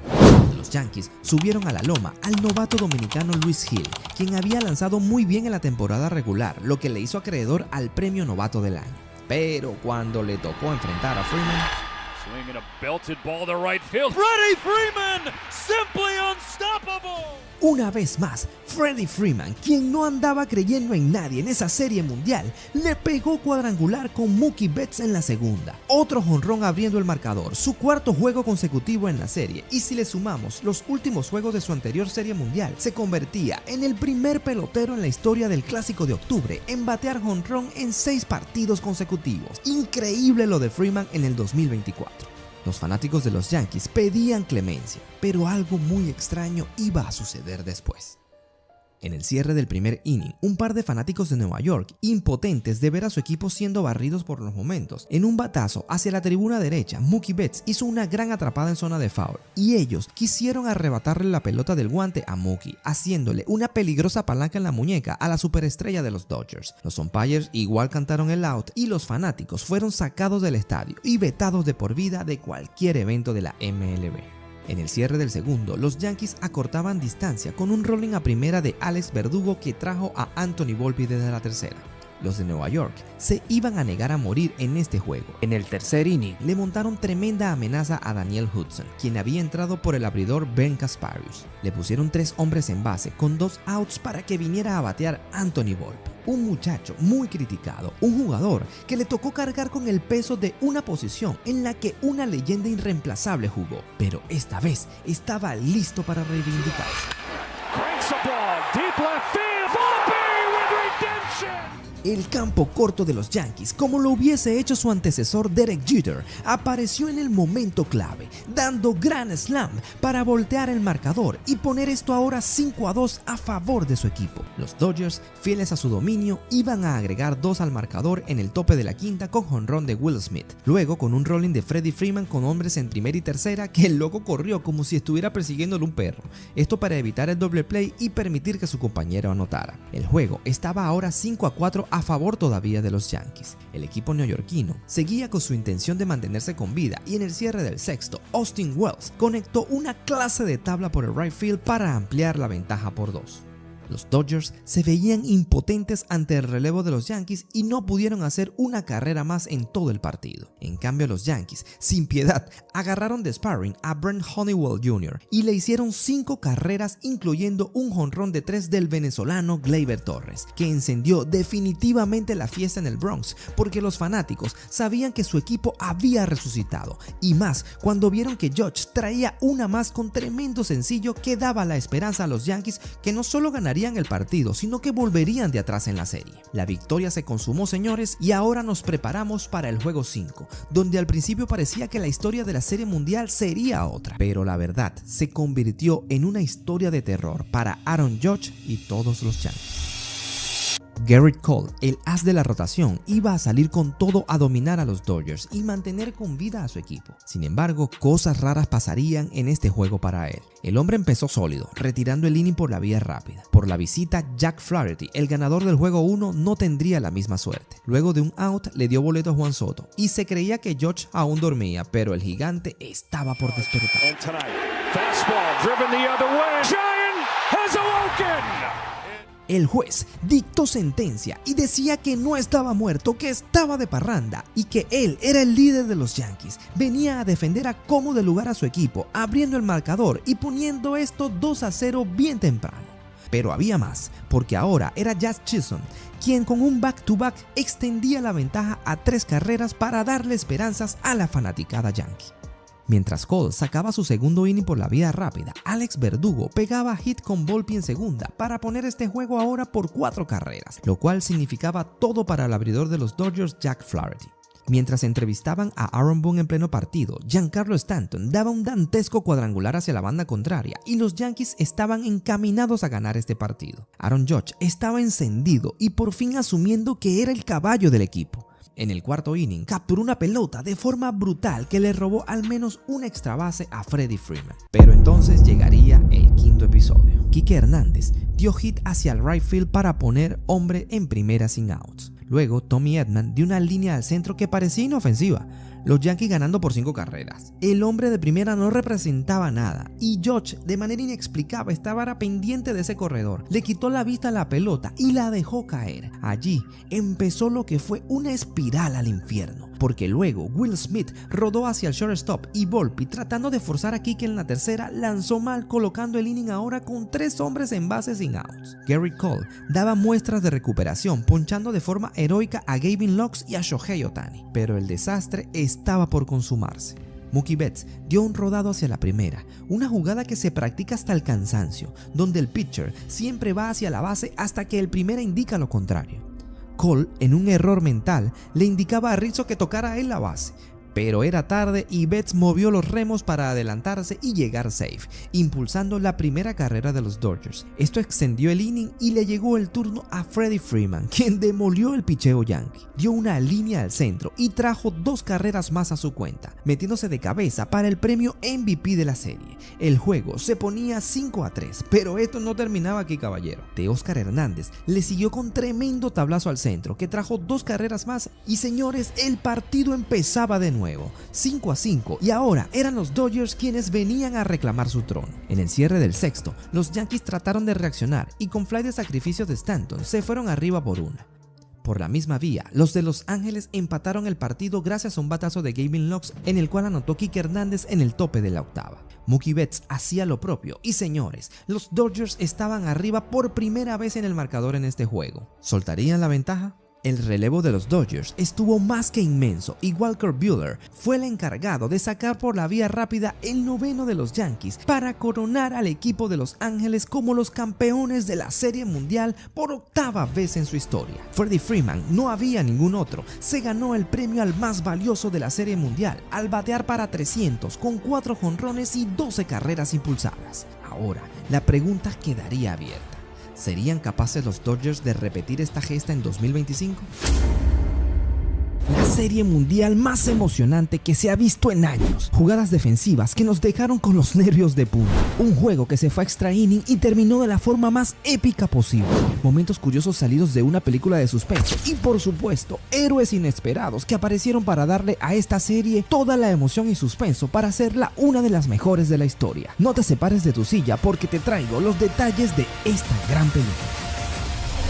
Los Yankees subieron a la loma al novato dominicano Luis Hill, quien había lanzado muy bien en la temporada regular, lo que le hizo acreedor al premio novato del año. Pero cuando le tocó enfrentar a Freeman,
swinging a belted ball to right field. Freddie Freeman, simply unstoppable.
Una vez más, Freddie Freeman, quien no andaba creyendo en nadie en esa serie mundial, le pegó cuadrangular con Mookie Betts en la segunda. Otro jonrón abriendo el marcador, su cuarto juego consecutivo en la serie, y si le sumamos los últimos juegos de su anterior serie mundial, se convertía en el primer pelotero en la historia del Clásico de Octubre en batear jonrón en 6 partidos consecutivos. Increíble lo de Freeman en el 2024. Los fanáticos de los Yankees pedían clemencia, pero algo muy extraño iba a suceder después. En el cierre del primer inning, un par de fanáticos de Nueva York, impotentes de ver a su equipo siendo barridos por los momentos, en un batazo hacia la tribuna derecha, Mookie Betts hizo una gran atrapada en zona de foul, y ellos quisieron arrebatarle la pelota del guante a Mookie, haciéndole una peligrosa palanca en la muñeca a la superestrella de los Dodgers. Los umpires igual cantaron el out, y los fanáticos fueron sacados del estadio y vetados de por vida de cualquier evento de la MLB. En el cierre del segundo, los Yankees acortaban distancia con un rolling a primera de Alex Verdugo que trajo a Anthony Volpe desde la tercera. Los de Nueva York se iban a negar a morir en este juego. En el tercer inning le montaron tremenda amenaza a Daniel Hudson, quien había entrado por el abridor Ben Kasparius. Le pusieron 3 hombres en base con 2 outs para que viniera a batear Anthony Volpe. Un muchacho muy criticado, un jugador que le tocó cargar con el peso de una posición en la que una leyenda irreemplazable jugó, pero esta vez estaba listo para reivindicarse.
Cranks a ball, deep left field. Volpe with redemption.
El campo corto de los Yankees, como lo hubiese hecho su antecesor Derek Jeter, apareció en el momento clave, dando grand slam para voltear el marcador y poner esto ahora 5-2 a favor de su equipo. Los Dodgers, fieles a su dominio, iban a agregar 2 al marcador en el tope de la quinta con jonrón de Will Smith. Luego, con un rolling de Freddie Freeman con hombres en primera y tercera, que el loco corrió como si estuviera persiguiéndole un perro. Esto para evitar el doble play y permitir que su compañero anotara. El juego estaba ahora 5-4 a favor todavía de los Yankees. El equipo neoyorquino seguía con su intención de mantenerse con vida, y en el cierre del sexto, Austin Wells conectó una clase de tabla por el right field para ampliar la ventaja por 2. Los Dodgers se veían impotentes ante el relevo de los Yankees y no pudieron hacer una carrera más en todo el partido. En cambio, los Yankees, sin piedad, agarraron de sparring a Brent Honeywell Jr. y le hicieron 5 carreras, incluyendo un jonrón de 3 del venezolano Gleyber Torres, que encendió definitivamente la fiesta en el Bronx, porque los fanáticos sabían que su equipo había resucitado, y más cuando vieron que Judge traía una más con tremendo sencillo que daba la esperanza a los Yankees que no solo ganarían el partido, sino que volverían de atrás en la serie. La victoria se consumó, señores, y ahora nos preparamos para el juego 5, donde al principio parecía que la historia de la serie mundial sería otra, pero la verdad se convirtió en una historia de terror para Aaron Judge y todos los Yankees. Gerrit Cole, el as de la rotación, iba a salir con todo a dominar a los Dodgers y mantener con vida a su equipo. Sin embargo, cosas raras pasarían en este juego para él. El hombre empezó sólido, retirando el inning por la vía rápida. Por la visita, Jack Flaherty, el ganador del juego 1, no tendría la misma suerte. Luego de un out, le dio boleto a Juan Soto y se creía que Judge aún dormía, pero el gigante estaba por despertar. El juez dictó sentencia y decía que no estaba muerto, que estaba de parranda y que él era el líder de los Yankees. Venía a defender a como de lugar a su equipo, abriendo el marcador y poniendo esto 2-0 bien temprano. Pero había más, porque ahora era Jazz Chisholm quien con un back-to-back extendía la ventaja a 3 carreras para darle esperanzas a la fanaticada Yankee. Mientras Cole sacaba su segundo inning por la vía rápida, Alex Verdugo pegaba hit con Volpe en segunda para poner este juego ahora por 4 carreras, lo cual significaba todo para el abridor de los Dodgers, Jack Flaherty. Mientras entrevistaban a Aaron Boone en pleno partido, Giancarlo Stanton daba un dantesco cuadrangular hacia la banda contraria y los Yankees estaban encaminados a ganar este partido. Aaron Judge estaba encendido y por fin asumiendo que era el caballo del equipo. En el cuarto inning, capturó una pelota de forma brutal que le robó al menos una extra base a Freddie Freeman. Pero entonces llegaría el quinto episodio. Kike Hernández dio hit hacia el right field para poner hombre en primera sin outs. Luego, Tommy Edman dio una línea al centro que parecía inofensiva. Los Yankees ganando por 5 carreras. El hombre de primera no representaba nada y George, de manera inexplicable, estaba pendiente de ese corredor. Le quitó la vista a la pelota y la dejó caer. Allí empezó lo que fue una espiral al infierno, porque luego Will Smith rodó hacia el shortstop y Volpi, tratando de forzar a Kike en la tercera, lanzó mal, colocando el inning ahora con 3 hombres en base sin outs. Gary Cole daba muestras de recuperación, ponchando de forma heroica a Gavin Lux y a Shohei Ohtani, pero el desastre estaba por consumarse. Mookie Betts dio un rodado hacia la primera, una jugada que se practica hasta el cansancio, donde el pitcher siempre va hacia la base hasta que el primera indica lo contrario. Cole, en un error mental, le indicaba a Rizzo que tocara a él la base, pero era tarde y Betts movió los remos para adelantarse y llegar safe, impulsando la primera carrera de los Dodgers. Esto extendió el inning y le llegó el turno a Freddie Freeman, quien demolió el picheo yankee. Dio una línea al centro y trajo 2 carreras más a su cuenta, metiéndose de cabeza para el premio MVP de la serie. El juego se ponía 5-3, pero esto no terminaba aquí, caballero. Teóscar Hernández le siguió con tremendo tablazo al centro, que trajo 2 carreras más y, señores, el partido empezaba de nuevo. 5-5, y ahora eran los Dodgers quienes venían a reclamar su trono. En el cierre del sexto, los Yankees trataron de reaccionar y con fly de sacrificio de Stanton se fueron arriba por 1. Por la misma vía, los de Los Ángeles empataron el partido gracias a un batazo de Gavin Lux, en el cual anotó Kike Hernández en el tope de la octava. Mookie Betts hacía lo propio y, señores, los Dodgers estaban arriba por primera vez en el marcador en este juego. ¿Soltarían la ventaja? El relevo de los Dodgers estuvo más que inmenso y Walker Buehler fue el encargado de sacar por la vía rápida el noveno de los Yankees para coronar al equipo de Los Ángeles como los campeones de la Serie Mundial por 8ª vez en su historia. Freddie Freeman, no había ningún otro, se ganó el premio al más valioso de la Serie Mundial al batear para 300 con 4 jonrones y 12 carreras impulsadas. Ahora, la pregunta quedaría abierta. ¿Serían capaces los Dodgers de repetir esta gesta en 2025? La serie mundial más emocionante que se ha visto en años. Jugadas defensivas que nos dejaron con los nervios de punta. Un juego que se fue a extra inning y terminó de la forma más épica posible. Momentos curiosos salidos de una película de suspenso. Y por supuesto, héroes inesperados que aparecieron para darle a esta serie toda la emoción y suspenso para hacerla una de las mejores de la historia. No te separes de tu silla porque te traigo los detalles de esta gran película.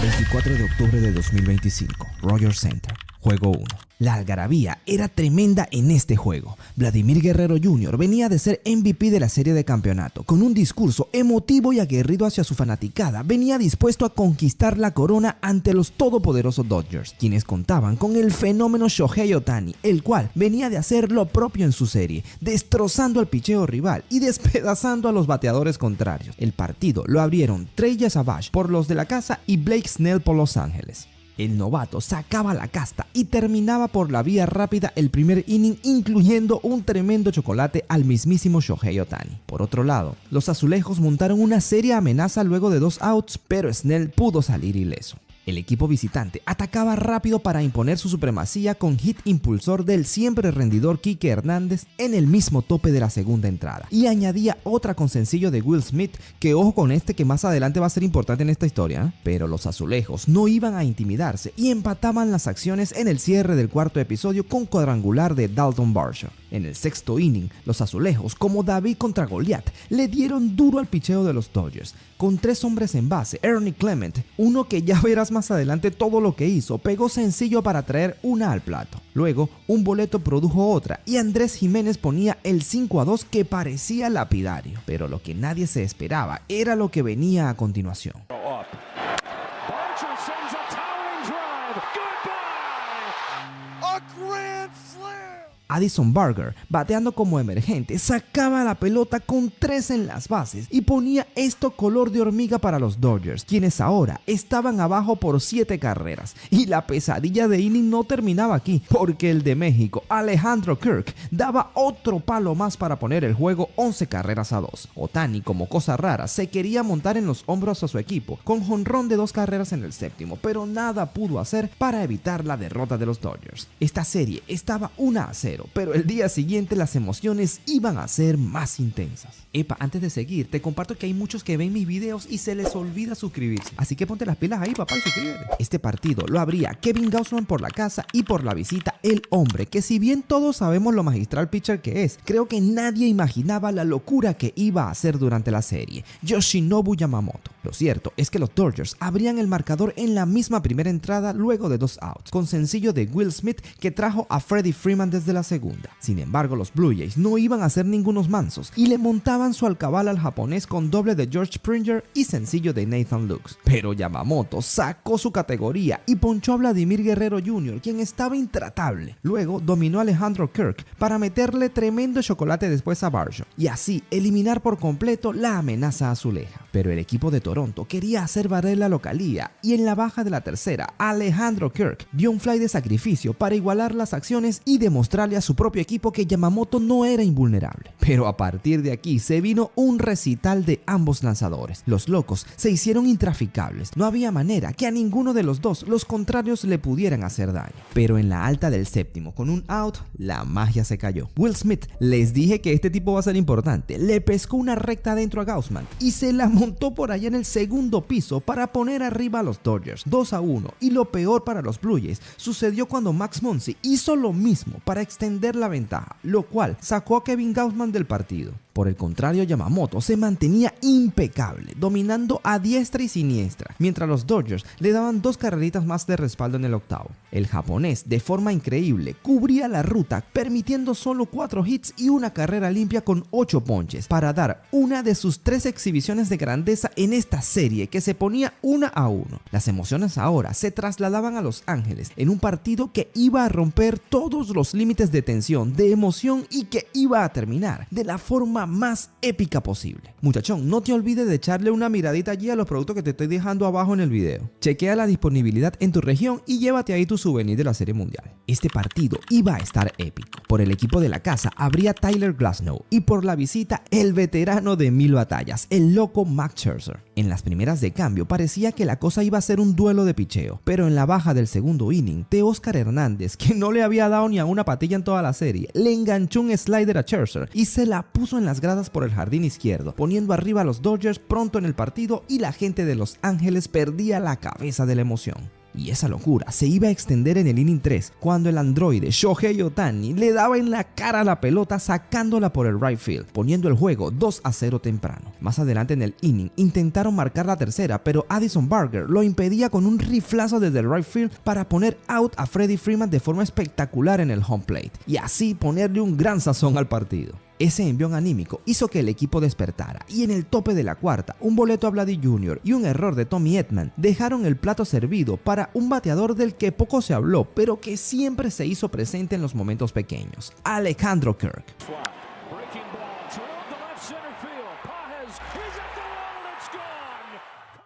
24 de octubre de 2025, Rogers Center. Juego 1. La algarabía era tremenda en este juego. Vladimir Guerrero Jr. venía de ser MVP de la serie de campeonato. Con un discurso emotivo y aguerrido hacia su fanaticada, venía dispuesto a conquistar la corona ante los todopoderosos Dodgers, quienes contaban con el fenómeno Shohei Ohtani, el cual venía de hacer lo propio en su serie, destrozando al picheo rival y despedazando a los bateadores contrarios. El partido lo abrieron Trey Savage por los de la casa y Blake Snell por Los Ángeles. El novato sacaba la casta y terminaba por la vía rápida el primer inning, incluyendo un tremendo chocolate al mismísimo Shohei Ohtani. Por otro lado, los azulejos montaron una seria amenaza luego de 2 outs, pero Snell pudo salir ileso. El equipo visitante atacaba rápido para imponer su supremacía con hit impulsor del siempre rendidor Kike Hernández en el mismo tope de la segunda entrada, y añadía otra con sencillo de Will Smith, que ojo con este que más adelante va a ser importante en esta historia, ¿eh? Pero los azulejos no iban a intimidarse y empataban las acciones en el cierre del cuarto episodio con cuadrangular de Dalton Varsho. En el sexto inning, los azulejos, como David contra Goliat, le dieron duro al picheo de los Dodgers. Con 3 hombres en base, Ernie Clement, uno que ya verás más adelante todo lo que hizo, pegó sencillo para traer una al plato. Luego, un boleto produjo otra y Andrés Jiménez ponía el 5-2 que parecía lapidario. Pero lo que nadie se esperaba era lo que venía a continuación. Addison Barger, bateando como emergente, sacaba la pelota con 3 en las bases y ponía esto color de hormiga para los Dodgers, quienes ahora estaban abajo por 7 carreras. Y la pesadilla de inning no terminaba aquí, porque el de México, Alejandro Kirk, daba otro palo más para poner el juego 11 carreras a 2. Ohtani, como cosa rara, se quería montar en los hombros a su equipo, con jonrón de 2 carreras en el séptimo, pero nada pudo hacer para evitar la derrota de los Dodgers. Esta serie estaba 1-0, pero el día siguiente las emociones iban a ser más intensas. Epa, antes de seguir, te comparto que hay muchos que ven mis videos y se les olvida suscribirse, así que ponte las pilas ahí, papá, y suscríbete. Este partido lo abría Kevin Gausman por la casa y por la visita el hombre que, si bien todos sabemos lo magistral pitcher que es, creo que nadie imaginaba la locura que iba a hacer durante la serie, Yoshinobu Yamamoto. Lo cierto es que los Dodgers abrían el marcador en la misma primera entrada luego de 2 outs, con sencillo de Will Smith que trajo a Freddie Freeman desde la segunda. Sin embargo, los Blue Jays no iban a ser ningunos mansos y le montaban su alcabala al japonés con doble de George Springer y sencillo de Nathan Lukes. Pero Yamamoto sacó su categoría y ponchó a Vladimir Guerrero Jr., quien estaba intratable. Luego dominó a Alejandro Kirk para meterle tremendo chocolate después a Barjo y así eliminar por completo la amenaza azuleja. Pero el equipo de Toronto quería hacer valer la localía y en la baja de la tercera, Alejandro Kirk dio un fly de sacrificio para igualar las acciones y demostrarle a su propio equipo que Yamamoto no era invulnerable. Pero a partir de aquí se vino un recital de ambos lanzadores. Los locos se hicieron intraficables. No había manera que a ninguno de los dos los contrarios le pudieran hacer daño. Pero en la alta del séptimo, con un out, la magia se cayó. Will Smith, les dije que este tipo va a ser importante, le pescó una recta adentro a Gausman y se la montó por allá en el segundo piso para poner arriba a los Dodgers 2-1. Y lo peor para los Blue Jays sucedió cuando Max Muncy hizo lo mismo para extender la ventaja, lo cual sacó a Kevin Gausman del partido. Por el contrario, Yamamoto se mantenía impecable, dominando a diestra y siniestra, mientras los Dodgers le daban 2 carreritas más de respaldo en el octavo. El japonés, de forma increíble, cubría la ruta, permitiendo solo 4 hits y una carrera limpia con 8 ponches, para dar una de sus 3 exhibiciones de grandeza en esta serie que se ponía 1-1. Las emociones ahora se trasladaban a Los Ángeles, en un partido que iba a romper todos los límites de tensión, de emoción y que iba a terminar de la forma más épica posible. Muchachón, no te olvides de echarle una miradita allí a los productos que te estoy dejando abajo en el video. Chequea la disponibilidad en tu región y llévate ahí tu souvenir de la Serie Mundial. Este partido iba a estar épico. Por el equipo de la casa habría Tyler Glasnow y por la visita el veterano de 1000 batallas, el loco Max Scherzer. En las primeras de cambio parecía que la cosa iba a ser un duelo de picheo, pero en la baja del segundo inning, Teóscar Hernández, que no le había dado ni a una patilla en toda la serie, le enganchó un slider a Scherzer y se la puso en las gradas por el jardín izquierdo, poniendo arriba a los Dodgers pronto en el partido y la gente de Los Ángeles perdía la cabeza de la emoción. Y esa locura se iba a extender en el inning 3 cuando el androide Shohei Ohtani le daba en la cara a la pelota sacándola por el right field, poniendo el juego 2-0 temprano. Más adelante en el inning intentaron marcar la tercera, pero Addison Barger lo impedía con un riflazo desde el right field para poner out a Freddie Freeman de forma espectacular en el home plate y así ponerle un gran sazón al partido. Ese envión anímico hizo que el equipo despertara y en el tope de la cuarta, un boleto a Vladdy Jr. y un error de Tommy Edman dejaron el plato servido para un bateador del que poco se habló, pero que siempre se hizo presente en los momentos pequeños, Alejandro Kirk.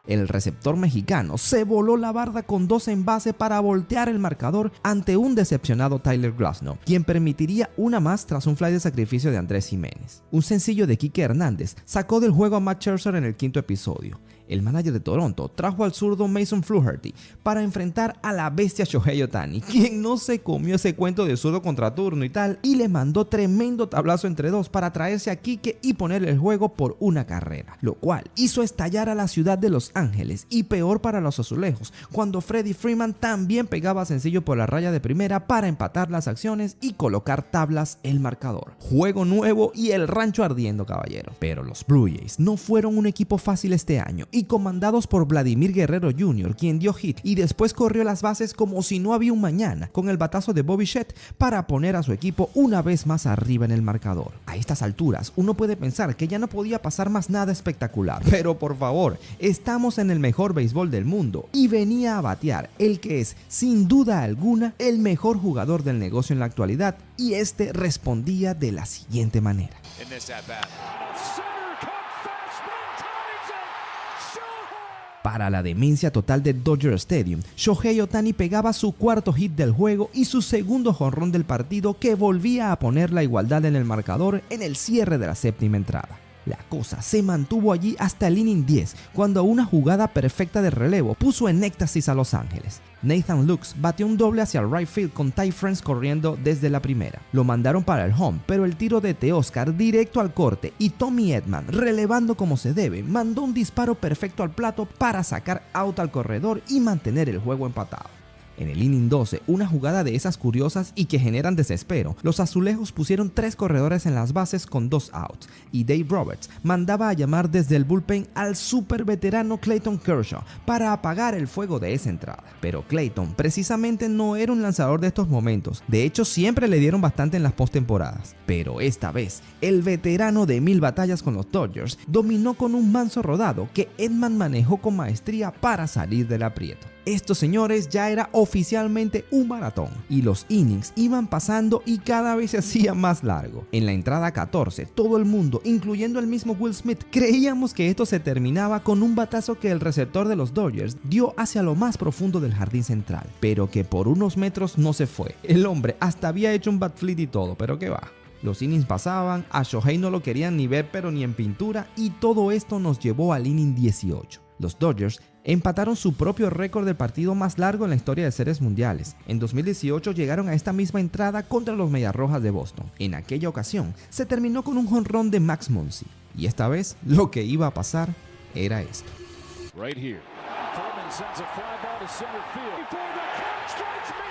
El receptor mexicano se voló la barda con 2 en base para voltear el marcador ante un decepcionado Tyler Glasnow, quien permitiría una más tras un fly de sacrificio de Andrés Jiménez. Un sencillo de Kike Hernández sacó del juego a Max Scherzer en el 5º episodio. El manager de Toronto trajo al zurdo Mason Flaherty para enfrentar a la bestia Shohei Ohtani, quien no se comió ese cuento de zurdo contra turno y tal, y le mandó tremendo tablazo entre 2 para traerse a Kike y ponerle el juego por una carrera, lo cual hizo estallar a la ciudad de Los Ángeles y peor para los azulejos, cuando Freddie Freeman también pegaba sencillo por la raya de primera para empatar las acciones y colocar tablas el marcador. Juego nuevo y el rancho ardiendo, caballero. Pero los Blue Jays no fueron un equipo fácil este año y comandados por Vladimir Guerrero Jr., quien dio hit y después corrió las bases como si no había un mañana con el batazo de Bo Bichette para poner a su equipo una vez más arriba en el marcador. A estas alturas uno puede pensar que ya no podía pasar más nada espectacular, pero por favor, estamos en el mejor béisbol del mundo y venía a batear el que es sin duda alguna el mejor jugador del negocio en la actualidad, y este respondía de la siguiente manera. Para la demencia total de Dodger Stadium, Shohei Ohtani pegaba su cuarto hit del juego y su segundo jonrón del partido, que volvía a poner la igualdad en el marcador en el cierre de la séptima entrada. La cosa se mantuvo allí hasta el inning 10, cuando una jugada perfecta de relevo puso en éxtasis a Los Ángeles. Nathan Lux batió un doble hacia el right field con Ty France corriendo desde la primera. Lo mandaron para el home, pero el tiro de Teoscar directo al corte y Tommy Edman, relevando como se debe, mandó un disparo perfecto al plato para sacar out al corredor y mantener el juego empatado. En el inning 12, una jugada de esas curiosas y que generan desespero, los azulejos pusieron 3 corredores en las bases con 2 outs, y Dave Roberts mandaba a llamar desde el bullpen al super veterano Clayton Kershaw para apagar el fuego de esa entrada. Pero Clayton precisamente no era un lanzador de estos momentos, de hecho siempre le dieron bastante en las postemporadas. Pero esta vez, el veterano de 1000 batallas con los Dodgers dominó con un manso rodado que Edman manejó con maestría para salir del aprieto. Esto, señores, ya era oficialmente un maratón y los innings iban pasando y cada vez se hacía más largo. En la entrada 14, todo el mundo, incluyendo el mismo Will Smith, creíamos que esto se terminaba con un batazo que el receptor de los Dodgers dio hacia lo más profundo del jardín central, pero que por unos metros no se fue. El hombre hasta había hecho un bat flip y todo, pero qué va. Los innings pasaban, a Shohei no lo querían ni ver pero ni en pintura, y todo esto nos llevó al inning 18. Los Dodgers empataron su propio récord del partido más largo en la historia de series mundiales. En 2018 llegaron a esta misma entrada contra los Mediarrojas de Boston. En aquella ocasión se terminó con un jonrón de Max Muncy, y esta vez lo que iba a pasar era esto.
Right here. Coleman sends a fly ball to center field. Before the catch strikes me.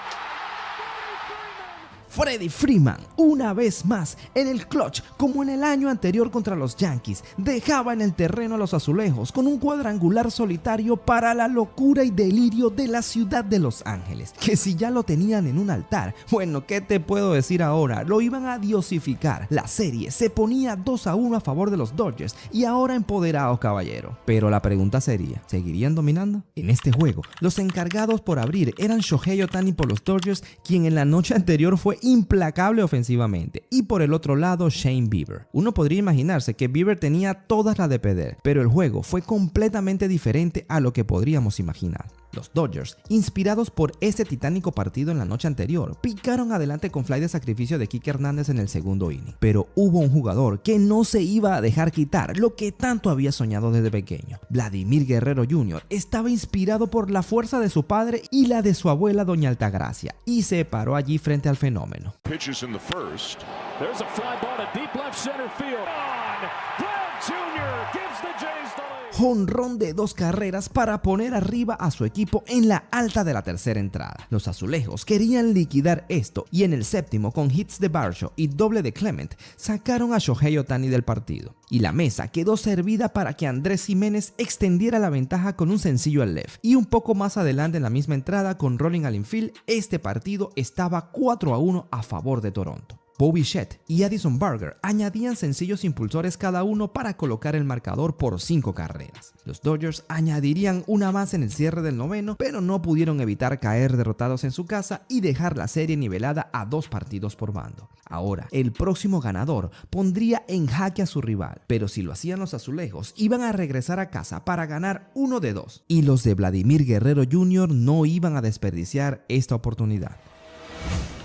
Freddie Freeman, una vez más, en el clutch, como en el año anterior contra los Yankees, dejaba en el terreno a los azulejos con un cuadrangular solitario para la locura y delirio de la ciudad de Los Ángeles, que si ya lo tenían en un altar, bueno, ¿qué te puedo decir ahora? Lo iban a diosificar. La serie se ponía 2-1 a favor de los Dodgers y ahora empoderados, caballero. Pero la pregunta sería, ¿seguirían dominando? En este juego, los encargados por abrir eran Shohei Ohtani por los Dodgers, quien en la noche anterior fue implacable ofensivamente, y por el otro lado Shane Bieber. Uno podría imaginarse que Bieber tenía todas las de perder, pero el juego fue completamente diferente a lo que podríamos imaginar. Los Dodgers, inspirados por ese titánico partido en la noche anterior, picaron adelante con fly de sacrificio de Kike Hernández en el segundo inning, pero hubo un jugador que no se iba a dejar quitar lo que tanto había soñado desde pequeño. Vladimir Guerrero Jr. estaba inspirado por la fuerza de su padre y la de su abuela Doña Altagracia, y se paró allí frente al fenómeno.
Pitches in the first. There's a fly ball to deep left center field. Vlad Jr. gives the Jays the lead.
Jonrón de 2 carreras para poner arriba a su equipo en la alta de la tercera entrada. Los azulejos querían liquidar esto y en el séptimo, con hits de Barshaw y doble de Clement, sacaron a Shohei Ohtani del partido. Y la mesa quedó servida para que Andrés Jiménez extendiera la ventaja con un sencillo al left. Y un poco más adelante en la misma entrada, con rolling al infield, este partido estaba 4-1 a favor de Toronto. Bo Bichette y Addison Barger añadían sencillos impulsores cada uno para colocar el marcador por 5 carreras. Los Dodgers añadirían una más en el cierre del noveno, pero no pudieron evitar caer derrotados en su casa y dejar la serie nivelada a 2 partidos por bando. Ahora, el próximo ganador pondría en jaque a su rival, pero si lo hacían los azulejos, iban a regresar a casa para ganar 1 de 2. Y los de Vladimir Guerrero Jr. no iban a desperdiciar esta oportunidad.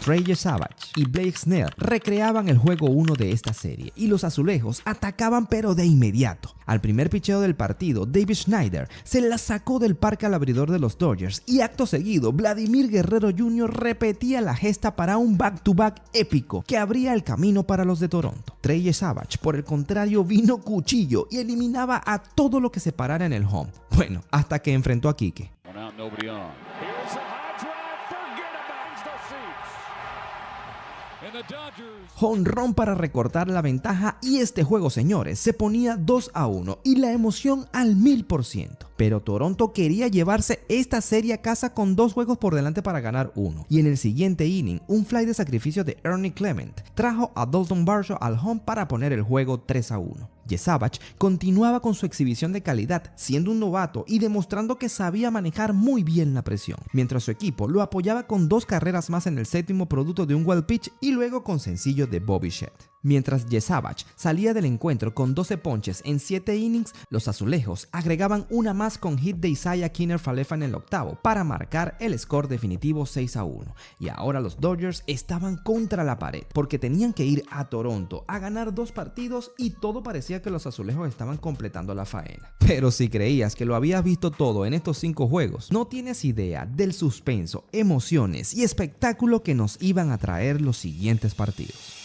Trey Savage y Blake Snell recreaban el juego 1 de esta serie y los azulejos atacaban pero de inmediato. Al primer picheo del partido, David Schneider se la sacó del parque al abridor de los Dodgers y acto seguido Vladimir Guerrero Jr. repetía la gesta para un back-to-back épico que abría el camino para los de Toronto. Trey Savage, por el contrario, vino cuchillo y eliminaba a todo lo que se parara en el home. Bueno, hasta que enfrentó a Kike. Jonrón para recortar la ventaja y este juego, señores, se ponía 2-1 y la emoción al 1000%. Pero Toronto quería llevarse esta serie a casa con 2 juegos por delante para ganar 1. Y en el siguiente inning, un fly de sacrificio de Ernie Clement trajo a Dalton Varsho al home para poner el juego 3-1. Jesavach continuaba con su exhibición de calidad, siendo un novato y demostrando que sabía manejar muy bien la presión, mientras su equipo lo apoyaba con 2 carreras más en el séptimo producto de un wild pitch y luego con sencillo de Bobby Shedd. Mientras Jesavach salía del encuentro con 12 ponches en 7 innings, los azulejos agregaban una más con hit de Isaiah Kiner-Falefa en el octavo para marcar el score definitivo 6-1. Y ahora los Dodgers estaban contra la pared porque tenían que ir a Toronto a ganar 2 partidos y todo parecía que los azulejos estaban completando la faena. Pero si creías que lo habías visto todo en estos 5 juegos, no tienes idea del suspenso, emociones y espectáculo que nos iban a traer los siguientes partidos.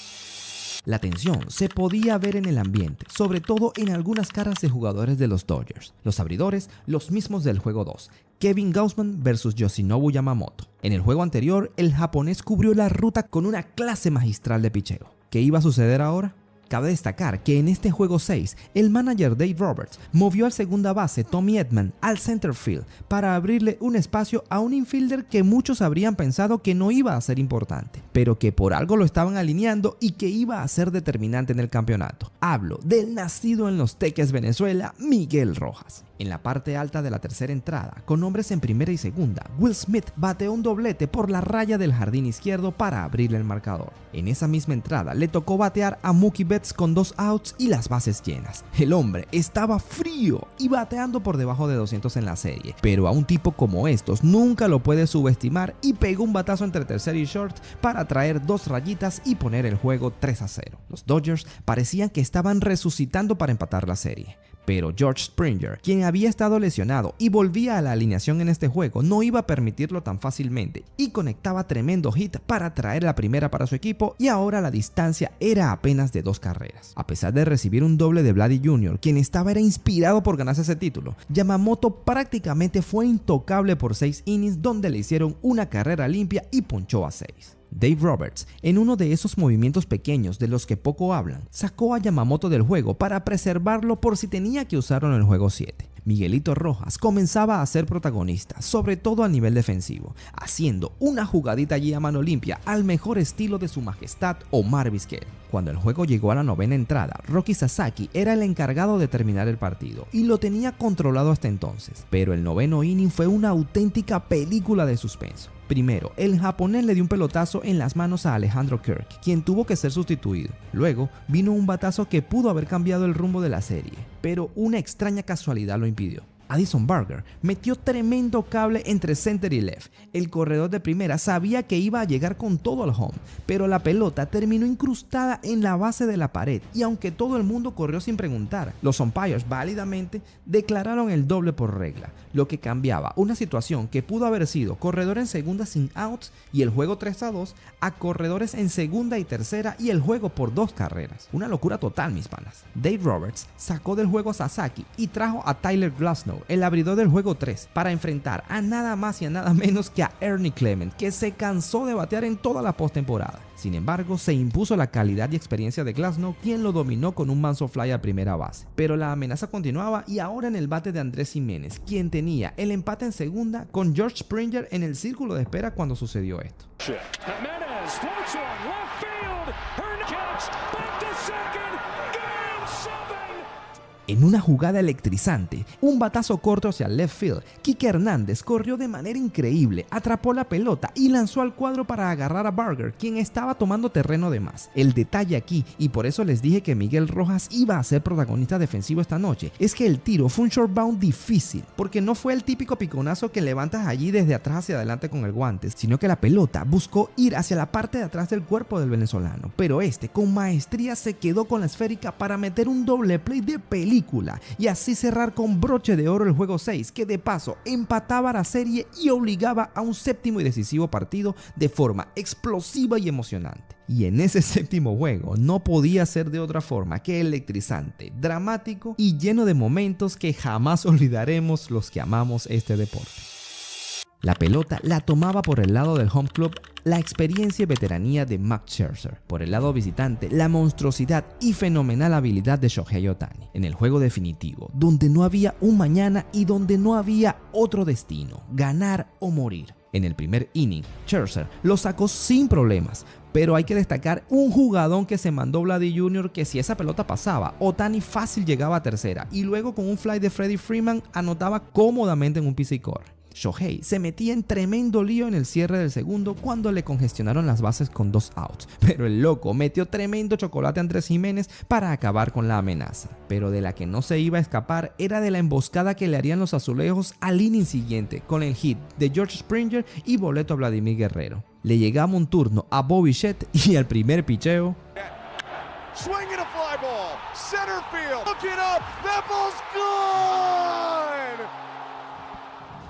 La tensión se podía ver en el ambiente, sobre todo en algunas caras de jugadores de los Dodgers. Los abridores, los mismos del juego 2, Kevin Gausman versus Yoshinobu Yamamoto. En el juego anterior, el japonés cubrió la ruta con una clase magistral de picheo. ¿Qué iba a suceder ahora? Cabe destacar que en este juego 6, el manager Dave Roberts movió al segunda base Tommy Edman al center field para abrirle un espacio a un infielder que muchos habrían pensado que no iba a ser importante, pero que por algo lo estaban alineando y que iba a ser determinante en el campeonato. Hablo del nacido en Los Teques, Venezuela, Miguel Rojas. En la parte alta de la tercera entrada, con hombres en primera y segunda, Will Smith bateó un doblete por la raya del jardín izquierdo para abrirle el marcador. En esa misma entrada le tocó batear a Mookie Betts con 2 outs y las bases llenas. El hombre estaba frío y bateando por debajo de 200 en la serie, pero a un tipo como estos nunca lo puedes subestimar y pegó un batazo entre tercera y short para traer 2 rayitas y poner el juego 3-0. Los Dodgers parecían que estaban resucitando para empatar la serie. Pero George Springer, quien había estado lesionado y volvía a la alineación en este juego, no iba a permitirlo tan fácilmente y conectaba tremendo hit para traer la primera para su equipo y ahora la distancia era apenas de 2 carreras. A pesar de recibir un doble de Vladdy Jr., quien era inspirado por ganarse ese título, Yamamoto prácticamente fue intocable por 6 innings donde le hicieron una carrera limpia y ponchó a 6. Dave Roberts, en uno de esos movimientos pequeños de los que poco hablan, sacó a Yamamoto del juego para preservarlo por si tenía que usarlo en el juego 7. Miguelito Rojas comenzaba a ser protagonista, sobre todo a nivel defensivo, haciendo una jugadita allí a mano limpia al mejor estilo de su majestad Omar Vizquel. Cuando el juego llegó a la 9ª entrada, Roki Sasaki era el encargado de terminar el partido y lo tenía controlado hasta entonces, pero el 9º inning fue una auténtica película de suspenso. Primero, el japonés le dio un pelotazo en las manos a Alejandro Kirk, quien tuvo que ser sustituido. Luego, vino un batazo que pudo haber cambiado el rumbo de la serie, pero una extraña casualidad lo impidió. Addison Barger metió tremendo cable entre center y left. El corredor de primera sabía que iba a llegar con todo al home, pero la pelota terminó incrustada en la base de la pared y aunque todo el mundo corrió sin preguntar, los umpires válidamente declararon el doble por regla, lo que cambiaba una situación que pudo haber sido corredor en segunda sin outs y el juego 3-2 a corredores en segunda y tercera y el juego por 2 carreras. Una locura total, mis panas. Dave Roberts sacó del juego a Sasaki y trajo a Tyler Glasnow, el abridor del juego 3, para enfrentar a nada más y a nada menos que a Ernie Clement, que se cansó de batear en toda la postemporada. Sin embargo, se impuso la calidad y experiencia de Glasnow, quien lo dominó con un manso fly a primera base. Pero la amenaza continuaba y ahora en el bate de Andrés Jiménez, quien tenía el empate en segunda con George Springer en el círculo de espera cuando sucedió esto.
Jimenez floats on left field. Hernandez back to second. Game 7.
En una jugada electrizante, un batazo corto hacia el left field, Kike Hernández corrió de manera increíble, atrapó la pelota y lanzó al cuadro para agarrar a Barger, quien estaba tomando terreno de más. El detalle aquí, y por eso les dije que Miguel Rojas iba a ser protagonista defensivo esta noche, es que el tiro fue un short bound difícil, porque no fue el típico piconazo que levantas allí desde atrás hacia adelante con el guante, sino que la pelota buscó ir hacia la parte de atrás del cuerpo del venezolano, pero con maestría se quedó con la esférica para meter un doble play de película y así cerrar con broche de oro el juego 6, que de paso empataba la serie y obligaba a un séptimo y decisivo partido de forma explosiva y emocionante. Y en ese séptimo juego no podía ser de otra forma que electrizante, dramático y lleno de momentos que jamás olvidaremos los que amamos este deporte. La pelota la tomaba por el lado del home club la experiencia y veteranía de Max Scherzer. Por el lado visitante, la monstruosidad y fenomenal habilidad de Shohei Ohtani. En el juego definitivo, donde no había un mañana y donde no había otro destino, ganar o morir. En el primer inning, Scherzer lo sacó sin problemas, pero hay que destacar un jugadón que se mandó Vladdy Jr. que si esa pelota pasaba, Ohtani fácil llegaba a tercera y luego con un fly de Freddie Freeman anotaba cómodamente en un pisa y corre. Shohei se metía en tremendo lío en el cierre del segundo cuando le congestionaron las bases con 2 outs, pero el loco metió tremendo chocolate a Andrés Giménez para acabar con la amenaza. Pero de la que no se iba a escapar era de la emboscada que le harían los azulejos al inning siguiente con el hit de George Springer y boleto a Vladimir Guerrero. Le llegaba un turno a Bo Bichette y al primer picheo
Swinging a fly ball, center field, looking up, that ball's gone!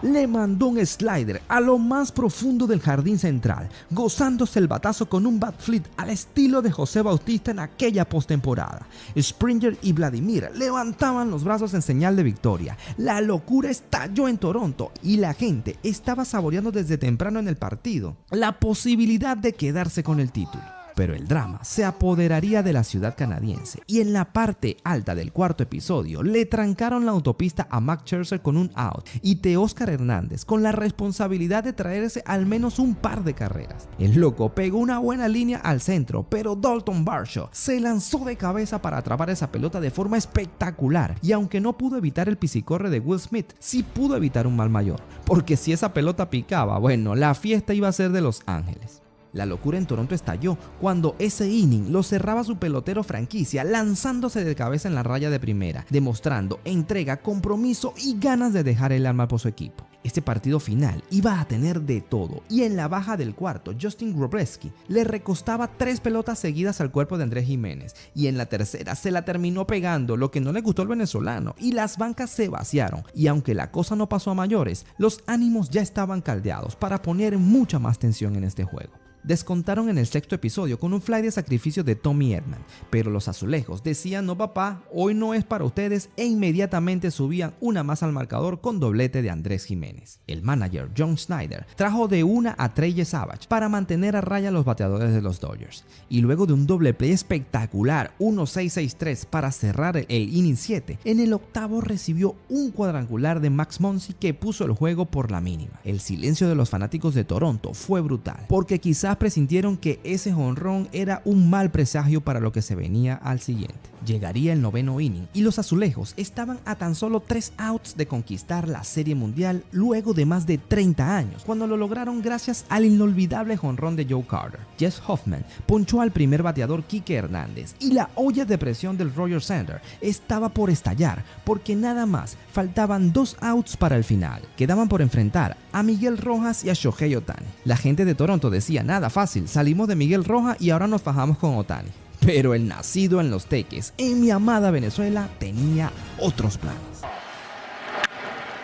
le mandó un slider a lo más profundo del jardín central, gozándose el batazo con un bat flip al estilo de José Bautista en aquella postemporada. Springer y Vladimir levantaban los brazos en señal de victoria. La locura estalló en Toronto y la gente estaba saboreando desde temprano en el partido la posibilidad de quedarse con el título. Pero el drama se apoderaría de la ciudad canadiense y en la parte alta del cuarto episodio le trancaron la autopista a Max Scherzer con un out y Teóscar Hernández con la responsabilidad de traerse al menos un par de carreras. El loco pegó una buena línea al centro, pero Dalton Varsho se lanzó de cabeza para atrapar esa pelota de forma espectacular y aunque no pudo evitar el pisicorre de Will Smith, sí pudo evitar un mal mayor, porque si esa pelota picaba, bueno, la fiesta iba a ser de Los Ángeles. La locura en Toronto estalló cuando ese inning lo cerraba su pelotero franquicia lanzándose de cabeza en la raya de primera, demostrando entrega, compromiso y ganas de dejar el alma por su equipo. Este partido final iba a tener de todo y en la baja del cuarto Justin Wrobleski le recostaba 3 pelotas seguidas al cuerpo de Andrés Giménez y en la tercera se la terminó pegando, lo que no le gustó al venezolano, y las bancas se vaciaron y aunque la cosa no pasó a mayores, los ánimos ya estaban caldeados para poner mucha más tensión en este juego. Descontaron en el sexto episodio con un fly de sacrificio de Tommy Edman, pero los azulejos decían no papá, hoy no es para ustedes e inmediatamente subían una más al marcador con doblete de Andrés Giménez. El manager John Schneider trajo de una a Trey Savage para mantener a raya a los bateadores de los Dodgers y luego de un doble play espectacular 1-6-6-3 para cerrar el inning 7, en el octavo recibió un cuadrangular de Max Muncy que puso el juego por la mínima. El silencio de los fanáticos de Toronto fue brutal porque quizás presintieron que ese jonrón era un mal presagio para lo que se venía al siguiente. Llegaría el noveno inning y los azulejos estaban a tan solo 3 outs de conquistar la Serie Mundial luego de más de 30 años, cuando lo lograron gracias al inolvidable jonrón de Joe Carter. Jess Hoffman ponchó al primer bateador Kike Hernández y la olla de presión del Roger Center estaba por estallar porque nada más faltaban 2 outs para el final. Quedaban por enfrentar a Miguel Rojas y a Shohei Ohtani. La gente de Toronto decía nada fácil, salimos de Miguel Rojas y ahora nos fajamos con Ohtani. Pero el nacido en Los Teques, en mi amada Venezuela, tenía otros planes.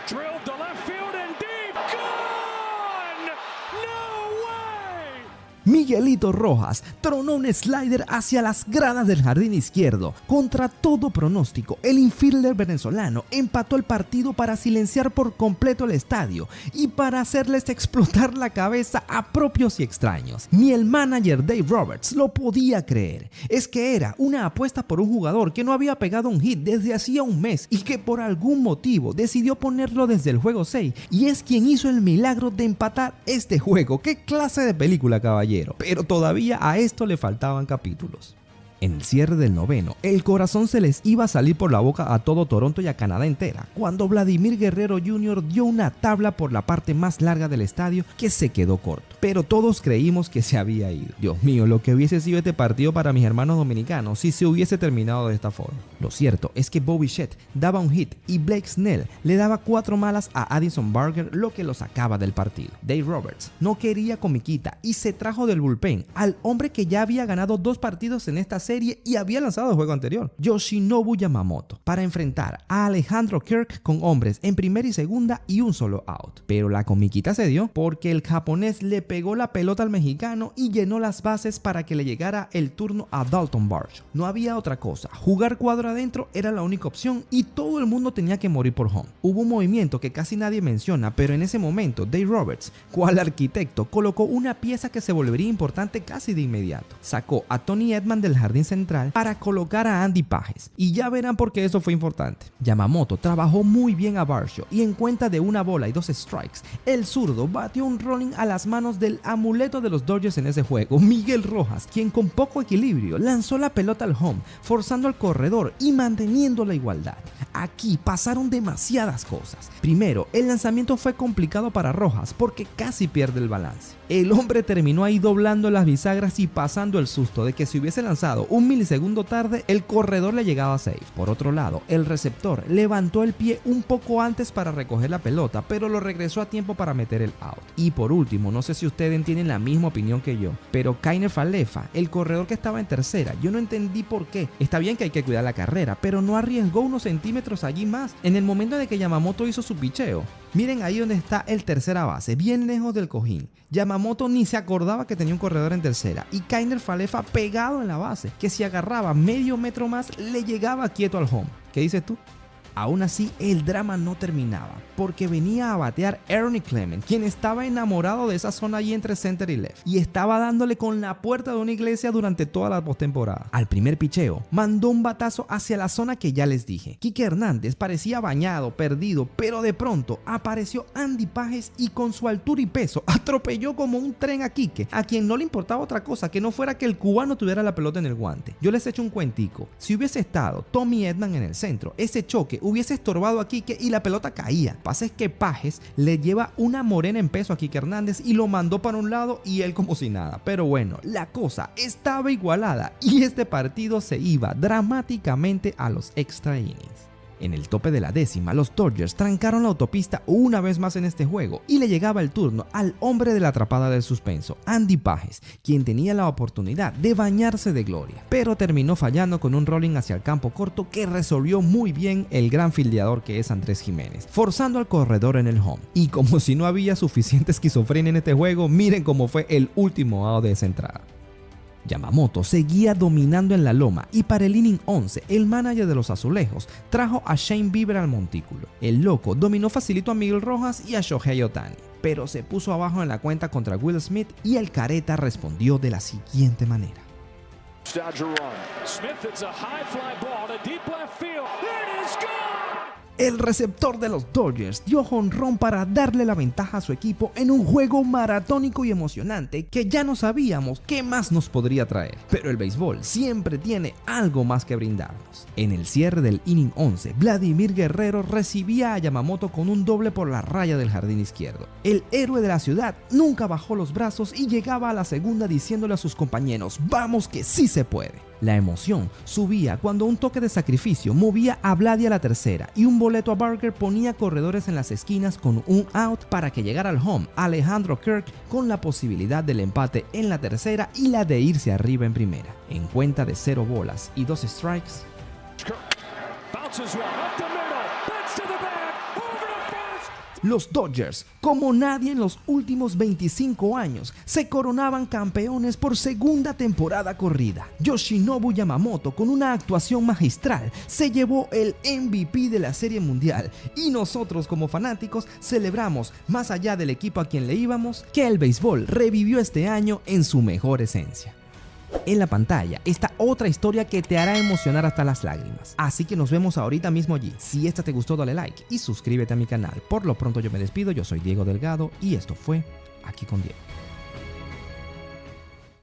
Drilled to left field and deep. Gone! No way!
Miguelito Rojas tronó un slider hacia las gradas del jardín izquierdo. Contra todo pronóstico, el infielder venezolano empató el partido para silenciar por completo el estadio y para hacerles explotar la cabeza a propios y extraños. Ni el manager Dave Roberts lo podía creer. Es que era una apuesta por un jugador que no había pegado un hit desde hacía un mes y que por algún motivo decidió ponerlo desde el juego 6 y es quien hizo el milagro de empatar este juego. ¿Qué clase de película, caballero? Pero todavía a esto le faltaban capítulos. En el cierre del noveno, el corazón se les iba a salir por la boca a todo Toronto y a Canadá entera, cuando Vladimir Guerrero Jr. dio una tabla por la parte más larga del estadio que se quedó corto. Pero todos creímos que se había ido. Dios mío, lo que hubiese sido este partido para mis hermanos dominicanos si se hubiese terminado de esta forma. Lo cierto es que Bo Bichette daba un hit y Blake Snell le daba 4 malas a Addison Barger, lo que lo sacaba del partido. Dave Roberts no quería comiquita y se trajo del bullpen al hombre que ya había ganado 2 partidos en esta serie y había lanzado el juego anterior, Yoshinobu Yamamoto, para enfrentar a Alejandro Kirk con hombres en primera y segunda y un solo out. Pero la comiquita se dio porque el japonés le pegó la pelota al mexicano y llenó las bases para que le llegara el turno a Dalton Varsho. No había otra cosa, jugar cuadro adentro era la única opción y todo el mundo tenía que morir por home. Hubo un movimiento que casi nadie menciona, pero en ese momento Dave Roberts, cual arquitecto, colocó una pieza que se volvería importante casi de inmediato. Sacó a Tony Edman del jardín central para colocar a Andy Pages, y ya verán por qué eso fue importante. Yamamoto trabajó muy bien a Varsho y en cuenta de una bola y 2 strikes, el zurdo batió un rolling a las manos del amuleto de los Dodgers en ese juego, Miguel Rojas, quien con poco equilibrio lanzó la pelota al home, forzando al corredor y manteniendo la igualdad. Aquí pasaron demasiadas cosas. Primero, el lanzamiento fue complicado para Rojas porque casi pierde el balance. El hombre terminó ahí doblando las bisagras y pasando el susto de que si hubiese lanzado un milisegundo tarde, el corredor le llegaba a safe. Por otro lado, el receptor levantó el pie un poco antes para recoger la pelota, pero lo regresó a tiempo para meter el out. Y por último, no sé si ustedes tienen la misma opinión que yo, pero Kiner Falefa, el corredor que estaba en tercera, yo no entendí por qué. Está bien que hay que cuidar la carrera, pero no arriesgó unos centímetros allí más en el momento de que Yamamoto hizo su picheo. Miren ahí donde está el tercera base, bien lejos del cojín. Yamamoto ni se acordaba que tenía un corredor en tercera y Kiner Falefa pegado en la base, que si agarraba medio metro más le llegaba quieto al home. ¿Qué dices tú? Aún así, el drama no terminaba, porque venía a batear Ernie Clement, quien estaba enamorado de esa zona allí entre center y left, y estaba dándole con la puerta de una iglesia durante toda la postemporada. Al primer picheo, mandó un batazo hacia la zona que ya les dije. Kike Hernández parecía bañado, perdido, pero de pronto apareció Andy Pages y con su altura y peso atropelló como un tren a Kike, a quien no le importaba otra cosa que no fuera que el cubano tuviera la pelota en el guante. Yo les echo un cuentico. Si hubiese estado Tommy Edman en el centro, ese choque hubiese estorbado a Kike y la pelota caía. Pasa es que Pages le lleva una morena en peso a Kike Hernández y lo mandó para un lado y él como si nada. Pero bueno, la cosa estaba igualada y este partido se iba dramáticamente a los extra innings. En el tope de la décima, los Dodgers trancaron la autopista una vez más en este juego y le llegaba el turno al hombre de la atrapada del suspenso, Andy Pages, quien tenía la oportunidad de bañarse de gloria, pero terminó fallando con un rolling hacia el campo corto que resolvió muy bien el gran fildeador que es Andrés Jiménez, forzando al corredor en el home. Y como si no había suficiente esquizofrenia en este juego, miren cómo fue el último out de esa entrada. Yamamoto seguía dominando en la loma y para el inning 11 el manager de los Azulejos trajo a Shane Bieber al montículo. El loco dominó facilito a Miguel Rojas y a Shohei Ohtani, pero se puso abajo en la cuenta contra Will Smith y el careta respondió de la siguiente manera. El receptor de los Dodgers dio jonrón para darle la ventaja a su equipo en un juego maratónico y emocionante que ya no sabíamos qué más nos podría traer. Pero el béisbol siempre tiene algo más que brindarnos. En el cierre del inning 11, Vladimir Guerrero recibía a Yamamoto con un doble por la raya del jardín izquierdo. El héroe de la ciudad nunca bajó los brazos y llegaba a la segunda diciéndole a sus compañeros: ¡vamos que sí se puede! La emoción subía cuando un toque de sacrificio movía a Vladdy a la tercera y un boleto a Barker ponía corredores en las esquinas con un out para que llegara al home Alejandro Kirk con la posibilidad del empate en la tercera y la de irse arriba en primera. En cuenta de 0 bolas y 2 strikes, los Dodgers, como nadie en los últimos 25 años, se coronaban campeones por segunda temporada corrida. Yoshinobu Yamamoto, con una actuación magistral, se llevó el MVP de la Serie Mundial y nosotros como fanáticos celebramos, más allá del equipo a quien le íbamos, que el béisbol revivió este año en su mejor esencia. En la pantalla está otra historia que te hará emocionar hasta las lágrimas. Así que nos vemos ahorita mismo allí. Si esta te gustó, dale like y suscríbete a mi canal. Por lo pronto yo me despido, yo soy Diego Delgado y esto fue Aquí con Diego.